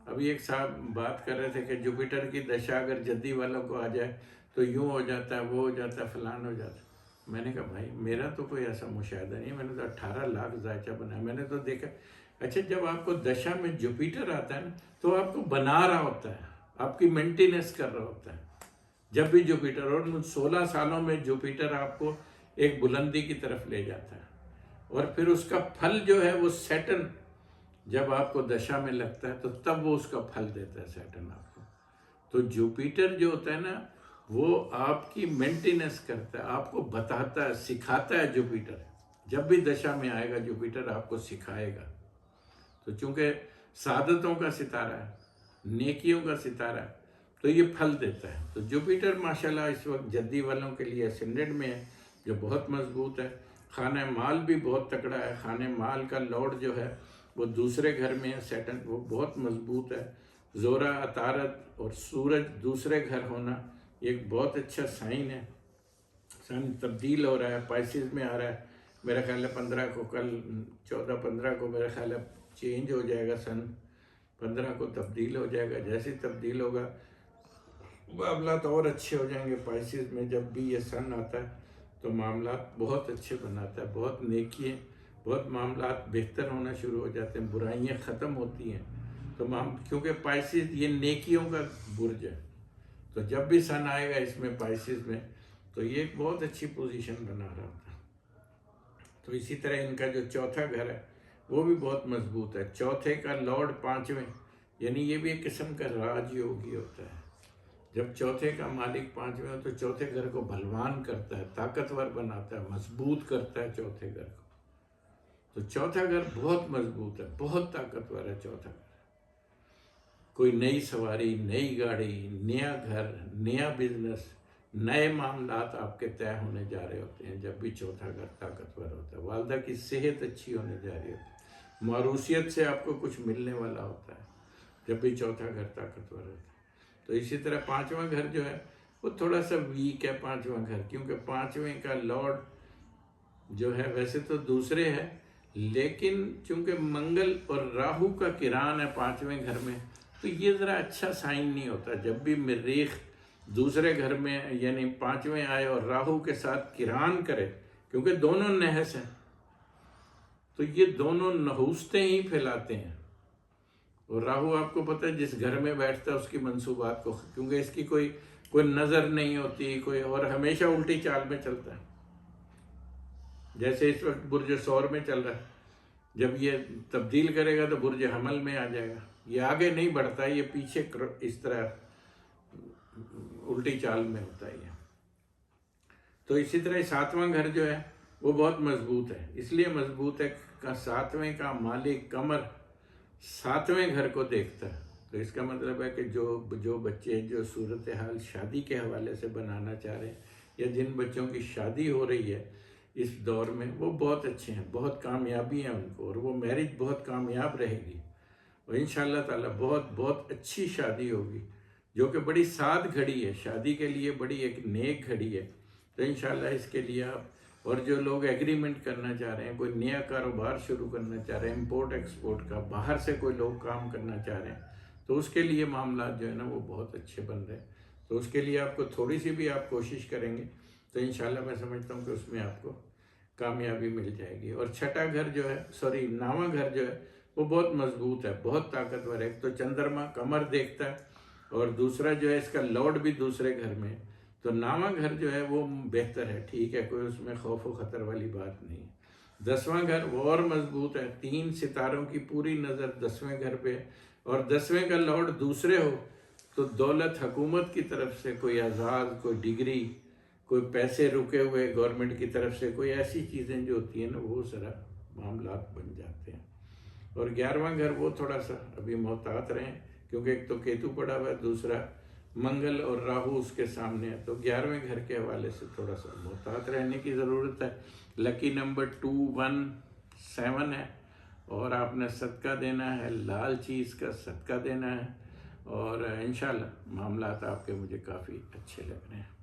ابھی ایک صاحب بات کر رہے تھے کہ جوپیٹر کی دشا اگر جدی والوں کو آ جائے تو یوں ہو جاتا ہے، وہ ہو جاتا ہے، فلان ہو جاتا ہے. میں نے کہا بھائی میرا تو کوئی ایسا مشاہدہ نہیں ہے، میں نے تو 18 لاکھ ذائچہ بنایا، میں نے تو دیکھا. اچھا، جب آپ کو دشا میں جوپیٹر آتا ہے نا تو آپ کو بنا رہا ہوتا ہے، آپ کی مینٹیننس کر رہا ہوتا ہے. جب بھی جوپیٹر، اور 16 سالوں میں جوپیٹر آپ کو ایک بلندی کی طرف لے جاتا ہے. اور پھر اس کا پھل جو ہے وہ سیٹن جب آپ کو دشا میں لگتا ہے تو تب وہ اس کا پھل دیتا ہے سیٹن آپ کو. تو جوپیٹر جو ہوتا ہے نا وہ آپ کی مینٹیننس کرتا ہے، آپ کو بتاتا ہے، سکھاتا ہے. جوپیٹر جب بھی دشا میں آئے گا جوپیٹر آپ کو سکھائے گا. تو چونکہ سعادتوں کا ستارہ ہے، نیکیوں کا ستارہ ہے، تو یہ پھل دیتا ہے. تو جوپیٹر ماشاءاللہ اس وقت جدی والوں کے لیے اسینڈنٹ میں ہے جو بہت مضبوط ہے. خانہ مال بھی بہت تکڑا ہے. خانہ مال کا لارڈ جو ہے وہ دوسرے گھر میں ہے سیٹن، وہ بہت مضبوط ہے. زورا، عطارد اور سورج دوسرے گھر ہونا یہ ایک بہت اچھا سائن ہے. سن تبدیل ہو رہا ہے، پائسز میں آ رہا ہے. میرا خیال ہے 15 کو، کل 14-15 کو میرا خیال ہے چینج ہو جائے گا. سن 15 کو تبدیل ہو جائے گا. جیسے تبدیل ہوگا معاملات اور اچھے ہو جائیں گے. پائسز میں جب بھی یہ سن آتا ہے تو معاملات بہت اچھے بناتا ہے، بہت نیکیاں، بہت معاملات بہتر ہونا شروع ہو جاتے ہیں، برائیاں ختم ہوتی ہیں. تو کیونکہ پائسز یہ نیکیوں کا برج ہے، تو جب بھی سن آئے گا اس میں پائسز میں تو یہ ایک بہت اچھی پوزیشن بنا رہا ہوتا ہے. تو اسی طرح ان کا جو چوتھا گھر ہے وہ بھی بہت مضبوط ہے. چوتھے کا لارڈ 5ویں، یعنی یہ بھی ایک قسم کا راج یوگی ہوتا ہے. جب چوتھے کا مالک 5ویں ہو تو چوتھے گھر کو بلوان کرتا ہے، طاقتور بناتا ہے، مضبوط کرتا ہے چوتھے گھر کو. تو چوتھا گھر بہت مضبوط ہے، بہت طاقتور ہے چوتھا گھر. کوئی نئی سواری، نئی گاڑی، نیا گھر، نیا بزنس، نئے معاملات آپ کے طے ہونے جا رہے ہوتے ہیں جب بھی چوتھا گھر طاقتور ہوتا ہے. والدہ کی صحت اچھی ہونے جا رہی ہوتی ہے. معروثیت سے آپ کو کچھ ملنے والا ہوتا ہے جب بھی چوتھا گھر طاقتور ہوتا ہے. تو اسی طرح 5واں گھر جو ہے وہ تھوڑا سا ویک ہے. 5واں گھر کیونکہ 5ویں کا لارڈ جو ہے ویسے تو دوسرے ہے، لیکن چونکہ منگل اور راہو کا کران ہے 5ویں گھر میں تو یہ ذرا اچھا سائن نہیں ہوتا. جب بھی مریخ دوسرے گھر میں یعنی 5ویں آئے اور راہو کے ساتھ کران کرے، کیونکہ دونوں نحس ہیں تو یہ دونوں نحوستیں ہی پھیلاتے ہیں. اور راہو آپ کو پتہ ہے جس گھر میں بیٹھتا ہے اس کی منصوبات کو، کیونکہ اس کی کوئی نظر نہیں ہوتی کوئی، اور ہمیشہ الٹی چال میں چلتا ہے. جیسے اس وقت برج ثور میں چل رہا ہے، جب یہ تبدیل کرے گا تو برج حمل میں آ جائے گا. یہ آگے نہیں بڑھتا ہے، یہ پیچھے اس طرح الٹی چال میں ہوتا ہے یہ. تو اسی طرح 7واں گھر جو ہے وہ بہت مضبوط ہے. اس لیے مضبوط ہے کہ 7ویں کا مالک قمر 7ویں گھر کو دیکھتا ہے. تو اس کا مطلب ہے کہ جو بچے جو صورتحال شادی کے حوالے سے بنانا چاہ رہے ہیں یا جن بچوں کی شادی ہو رہی ہے اس دور میں وہ بہت اچھے ہیں، بہت کامیابی ہیں ان کو، اور وہ میرج بہت کامیاب رہے گی اور انشاءاللہ تعالی بہت بہت اچھی شادی ہوگی جو کہ بڑی سعد گھڑی ہے شادی کے لیے، بڑی ایک نیک گھڑی ہے. تو انشاءاللہ اس کے لیے آپ، اور جو لوگ ایگریمنٹ کرنا چاہ رہے ہیں، کوئی نیا کاروبار شروع کرنا چاہ رہے ہیں امپورٹ ایکسپورٹ کا، باہر سے کوئی لوگ کام کرنا چاہ رہے ہیں تو اس کے لیے معاملات جو ہے نا وہ بہت اچھے بن رہے ہیں. تو اس کے لیے آپ کو تھوڑی سی بھی آپ کوشش کریں گے تو انشاءاللہ میں سمجھتا ہوں کہ اس میں آپ کو کامیابی مل جائے گی. اور چھٹا گھر جو ہے 9واں گھر جو ہے وہ بہت مضبوط ہے، بہت طاقتور ہے. ایک تو چندرما قمر دیکھتا ہے اور دوسرا جو ہے اس کا لارڈ بھی دوسرے گھر میں ہے. تو 9واں گھر جو ہے وہ بہتر ہے، ٹھیک ہے، کوئی اس میں خوف و خطر والی بات نہیں. 10واں گھر وہ اور مضبوط ہے، 3 ستاروں کی پوری نظر 10ویں گھر پہ، اور 10ویں کا لارڈ دوسرے ہو تو دولت حکومت کی طرف سے کوئی اعزاز، کوئی ڈگری، کوئی پیسے رکے ہوئے گورنمنٹ کی طرف سے، کوئی ایسی چیزیں جو ہوتی ہیں نا وہ ذرا معاملات بن جاتے ہیں. اور 11واں گھر وہ تھوڑا سا ابھی محتاط رہیں کیونکہ ایک تو کیتو پڑا ہوا ہے، دوسرا منگل اور راہو اس کے سامنے ہے. تو 11ویں گھر کے حوالے سے تھوڑا سا محتاط رہنے کی ضرورت ہے. لکی نمبر 217 ہے اور آپ نے صدقہ دینا ہے، لال چیز کا صدقہ دینا ہے اور انشاءاللہ معاملات آپ کے مجھے کافی اچھے لگ رہے ہیں.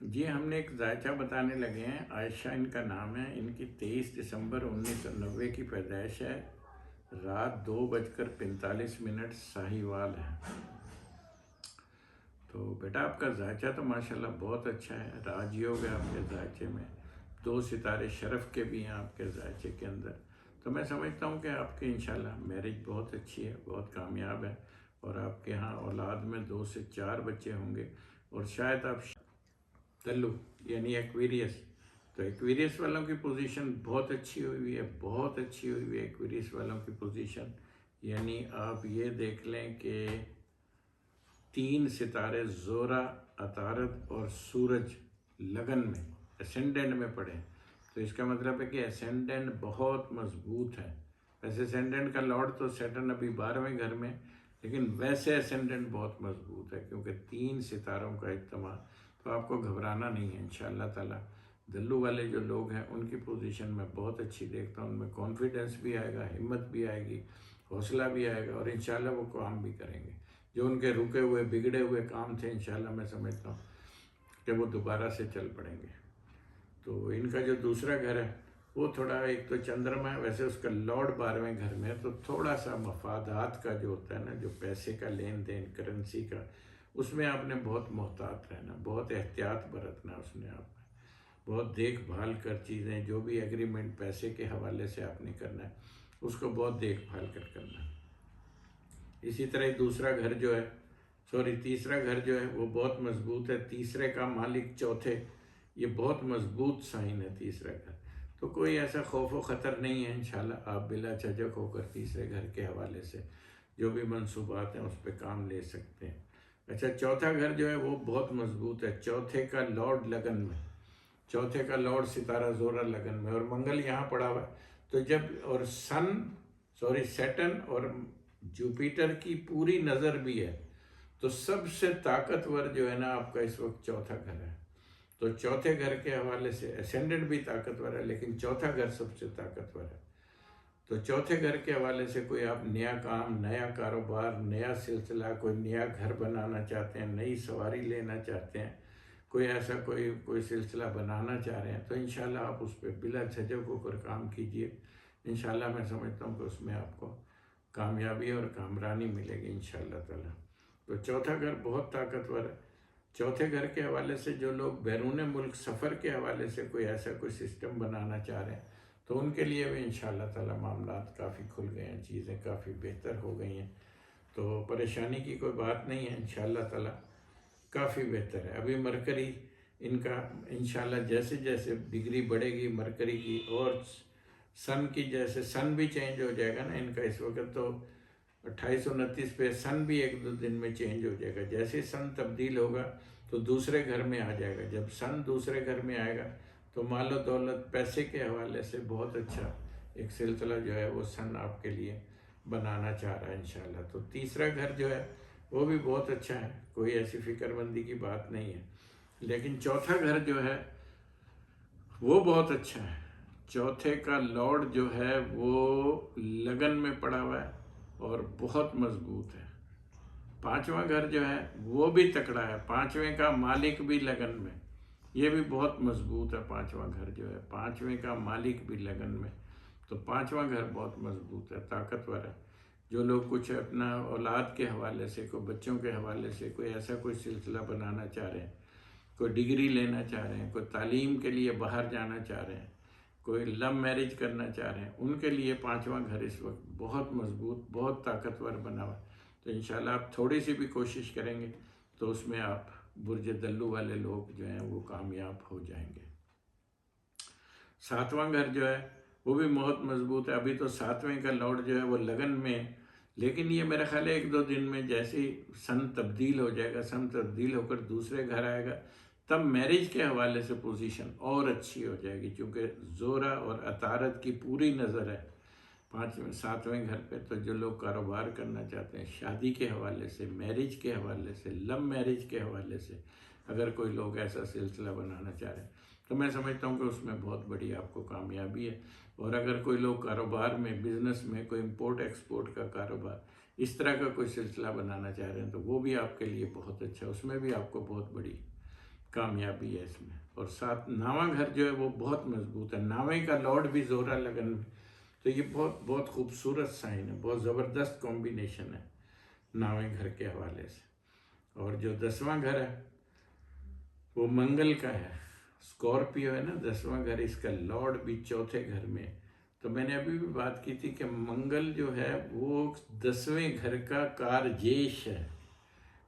جی ہم نے ایک ذائچہ بتانے لگے ہیں. عائشہ ان کا نام ہے. ان کی 23 دسمبر 1990 کی پیدائش ہے. رات 2:45 ساہیوال ہے. تو بیٹا آپ کا ذائچہ تو ماشاءاللہ بہت اچھا ہے، راج یوگ ہے آپ کے ذائچے میں، 2 ستارے شرف کے بھی ہیں آپ کے ذائچے کے اندر. تو میں سمجھتا ہوں کہ آپ کی انشاءاللہ میرج بہت اچھی ہے، بہت کامیاب ہے اور آپ کے ہاں اولاد میں 2 سے 4 بچے ہوں گے. اور شاید آپ تلو یعنی ایکویریس تو ایکویریس والوں کی پوزیشن بہت اچھی ہوئی ہے، بہت اچھی ہوئی ہے ایکویریس والوں کی پوزیشن. یعنی آپ یہ دیکھ لیں کہ 3 ستارے زورا، عطارد اور سورج لگن میں اسینڈنٹ میں پڑے، تو اس کا مطلب ہے کہ اسینڈنٹ بہت مضبوط ہے. ویسے اسینڈنٹ کا لارڈ تو سیٹرن ابھی 12ویں گھر میں، لیکن ویسے اسینڈنٹ بہت مضبوط ہے کیونکہ 3 ستاروں کا اجتماع. تو آپ کو گھبرانا نہیں ہے انشاءاللہ تعالی. دلو والے جو لوگ ہیں ان کی پوزیشن میں بہت اچھی دیکھتا ہوں، ان میں کانفیڈنس بھی آئے گا، ہمت بھی آئے گی، حوصلہ بھی آئے گا، اور انشاءاللہ وہ کام بھی کریں گے. جو ان کے رکے ہوئے بگڑے ہوئے کام تھے انشاءاللہ میں سمجھتا ہوں کہ وہ دوبارہ سے چل پڑیں گے. تو ان کا جو دوسرا گھر ہے وہ تھوڑا، ایک تو چندرما ہے، ویسے اس کا لارڈ 12ویں گھر میں ہے، تو تھوڑا سا مفادات کا جو ہوتا ہے نا، جو پیسے کا لین دین، کرنسی کا، اس میں آپ نے بہت محتاط رہنا، بہت احتیاط برتنا، اس میں آپ بہت دیکھ بھال کر چیزیں، جو بھی ایگریمنٹ پیسے کے حوالے سے آپ نے کرنا ہے اس کو بہت دیکھ بھال کر کرنا ہے. اسی طرح دوسرا گھر جو ہے، تیسرا گھر جو ہے وہ بہت مضبوط ہے. تیسرے کا مالک چوتھے، یہ بہت مضبوط سائن ہے تیسرا گھر. تو کوئی ایسا خوف و خطر نہیں ہے انشاءاللہ. آپ بلا جھجک ہو کر تیسرے گھر کے حوالے سے جو بھی منصوبات ہیں اس پہ کام لے سکتے ہیں. اچھا، چوتھا گھر جو ہے وہ بہت مضبوط ہے. چوتھے کا لارڈ لگن میں، چوتھے کا لارڈ ستارہ زورا لگن میں، اور منگل یہاں پڑا ہوا ہے. تو جب اور سیٹن اور جوپیٹر کی پوری نظر بھی ہے، تو سب سے طاقتور جو ہے نا آپ کا اس وقت چوتھا گھر ہے. تو چوتھے گھر کے حوالے سے اسینڈنٹ بھی طاقتور ہے، لیکن چوتھا گھر سب سے طاقتور ہے. تو چوتھے گھر کے حوالے سے کوئی آپ نیا کام، نیا کاروبار، نیا سلسلہ، کوئی نیا گھر بنانا چاہتے ہیں، نئی سواری لینا چاہتے ہیں، کوئی ایسا کوئی سلسلہ بنانا چاہ رہے ہیں، تو انشاءاللہ آپ اس پہ بلا جھجک ہو کر کام کیجئے. انشاءاللہ میں سمجھتا ہوں کہ اس میں آپ کو کامیابی اور کامرانی ملے گی انشاءاللہ تعالی. تو چوتھا گھر بہت طاقتور ہے. چوتھے گھر کے حوالے سے جو لوگ بیرون ملک سفر کے حوالے سے کوئی سسٹم بنانا چاہ رہے ہیں، تو ان کے لیے بھی انشاءاللہ تعالی معاملات کافی کھل گئے ہیں، چیزیں کافی بہتر ہو گئی ہیں. تو پریشانی کی کوئی بات نہیں ہے انشاءاللہ تعالی، کافی بہتر ہے. ابھی مرکری ان کا انشاءاللہ جیسے جیسے ڈگری بڑھے گی مرکری کی، اور سن کی، جیسے سن بھی چینج ہو جائے گا نا ان کا. اس وقت تو 2829 پہ سن بھی 1-2 دن میں چینج ہو جائے گا. جیسے سن تبدیل ہوگا تو دوسرے گھر میں آ جائے گا. جب سن دوسرے گھر میں آئے گا تو مال و دولت، پیسے کے حوالے سے بہت اچھا ایک سلسلہ جو ہے وہ سن آپ کے لیے بنانا چاہ رہا ہے انشاءاللہ. تو تیسرا گھر جو ہے وہ بھی بہت اچھا ہے، کوئی ایسی فکر مندی کی بات نہیں ہے. لیکن چوتھا گھر جو ہے وہ بہت اچھا ہے. چوتھے کا لارڈ جو ہے وہ لگن میں پڑا ہوا ہے اور بہت مضبوط ہے. پانچواں گھر جو ہے وہ بھی تکڑا ہے، پانچویں کا مالک بھی لگن میں، یہ بھی بہت مضبوط ہے. پانچواں گھر جو ہے، پانچویں کا مالک بھی لگن میں، تو پانچواں گھر بہت مضبوط ہے، طاقتور ہے. جو لوگ کچھ اپنا اولاد کے حوالے سے، کوئی بچوں کے حوالے سے کوئی ایسا کوئی سلسلہ بنانا چاہ رہے ہیں، کوئی ڈگری لینا چاہ رہے ہیں، کوئی تعلیم کے لیے باہر جانا چاہ رہے ہیں، کوئی لو میرج کرنا چاہ رہے ہیں، ان کے لیے پانچواں گھر اس وقت بہت مضبوط، بہت طاقتور بنا ہوا. تو انشاءاللہ آپ تھوڑی سی بھی کوشش کریں گے تو اس میں آپ برج دلو والے لوگ جو ہیں وہ کامیاب ہو جائیں گے. ساتواں گھر جو ہے وہ بھی بہت مضبوط ہے. ابھی تو ساتویں کا لارڈ جو ہے وہ لگن میں، لیکن یہ میرا خیال ہے 1-2 دن میں جیسے ہی سن تبدیل ہو جائے گا، سن تبدیل ہو کر دوسرے گھر آئے گا، تب میرج کے حوالے سے پوزیشن اور اچھی ہو جائے گی، کیونکہ زورا اور عطارد کی پوری نظر ہے 7ویں گھر پہ. تو جو لوگ کاروبار کرنا چاہتے ہیں، شادی کے حوالے سے، میرج کے حوالے سے، لو میرج کے حوالے سے، اگر کوئی لوگ ایسا سلسلہ بنانا چاہ رہے ہیں تو میں سمجھتا ہوں کہ اس میں بہت بڑی آپ کو کامیابی ہے. اور اگر کوئی لوگ کاروبار میں، بزنس میں، کوئی امپورٹ ایکسپورٹ کا کاروبار، اس طرح کا کوئی سلسلہ بنانا چاہ رہے ہیں تو وہ بھی آپ کے لیے بہت اچھا ہے، اس میں بھی آپ کو بہت بڑی کامیابی ہے اس میں. اور 9واں گھر جو ہے وہ بہت مضبوط ہے. 9ویں کا لارڈ بھی زورا لگن میں، تو یہ بہت بہت خوبصورت سائن ہے، بہت زبردست کمبینیشن ہے 9ویں گھر کے حوالے سے. اور جو 10واں گھر ہے وہ منگل کا ہے، اسکارپیو ہے نا 10واں گھر، اس کا لارڈ بھی چوتھے گھر میں. تو میں نے ابھی بھی بات کی تھی کہ منگل جو ہے وہ 10ویں گھر کا کارجیش ہے.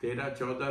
13-14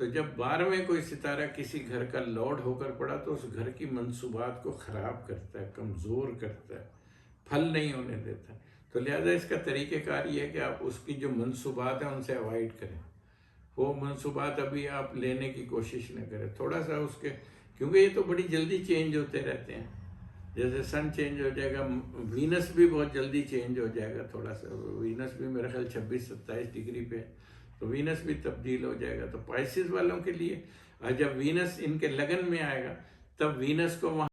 تو جب 12ویں کوئی ستارہ کسی گھر کا لارڈ ہو کر پڑا تو اس گھر کی منصوبات کو خراب کرتا ہے، کمزور کرتا ہے، پھل نہیں ہونے دیتا. تو لہذا اس کا طریقہ کار یہ ہے کہ آپ اس کی جو منصوبات ہیں ان سے اوائڈ کریں. وہ منصوبات ابھی آپ لینے کی کوشش نہ کریں. تھوڑا سا اس کے، کیونکہ یہ تو بڑی جلدی چینج ہوتے رہتے ہیں. جیسے سن چینج ہو جائے گا، وینس بھی بہت جلدی چینج ہو جائے گا. تھوڑا سا وینس بھی میرا خیال 26-27 ڈگری پہ، تو وینس بھی تبدیل ہو جائے گا. تو پائسز والوں کے لیے جب وینس ان کے لگن میں آئے گا تب وینس کو وہاں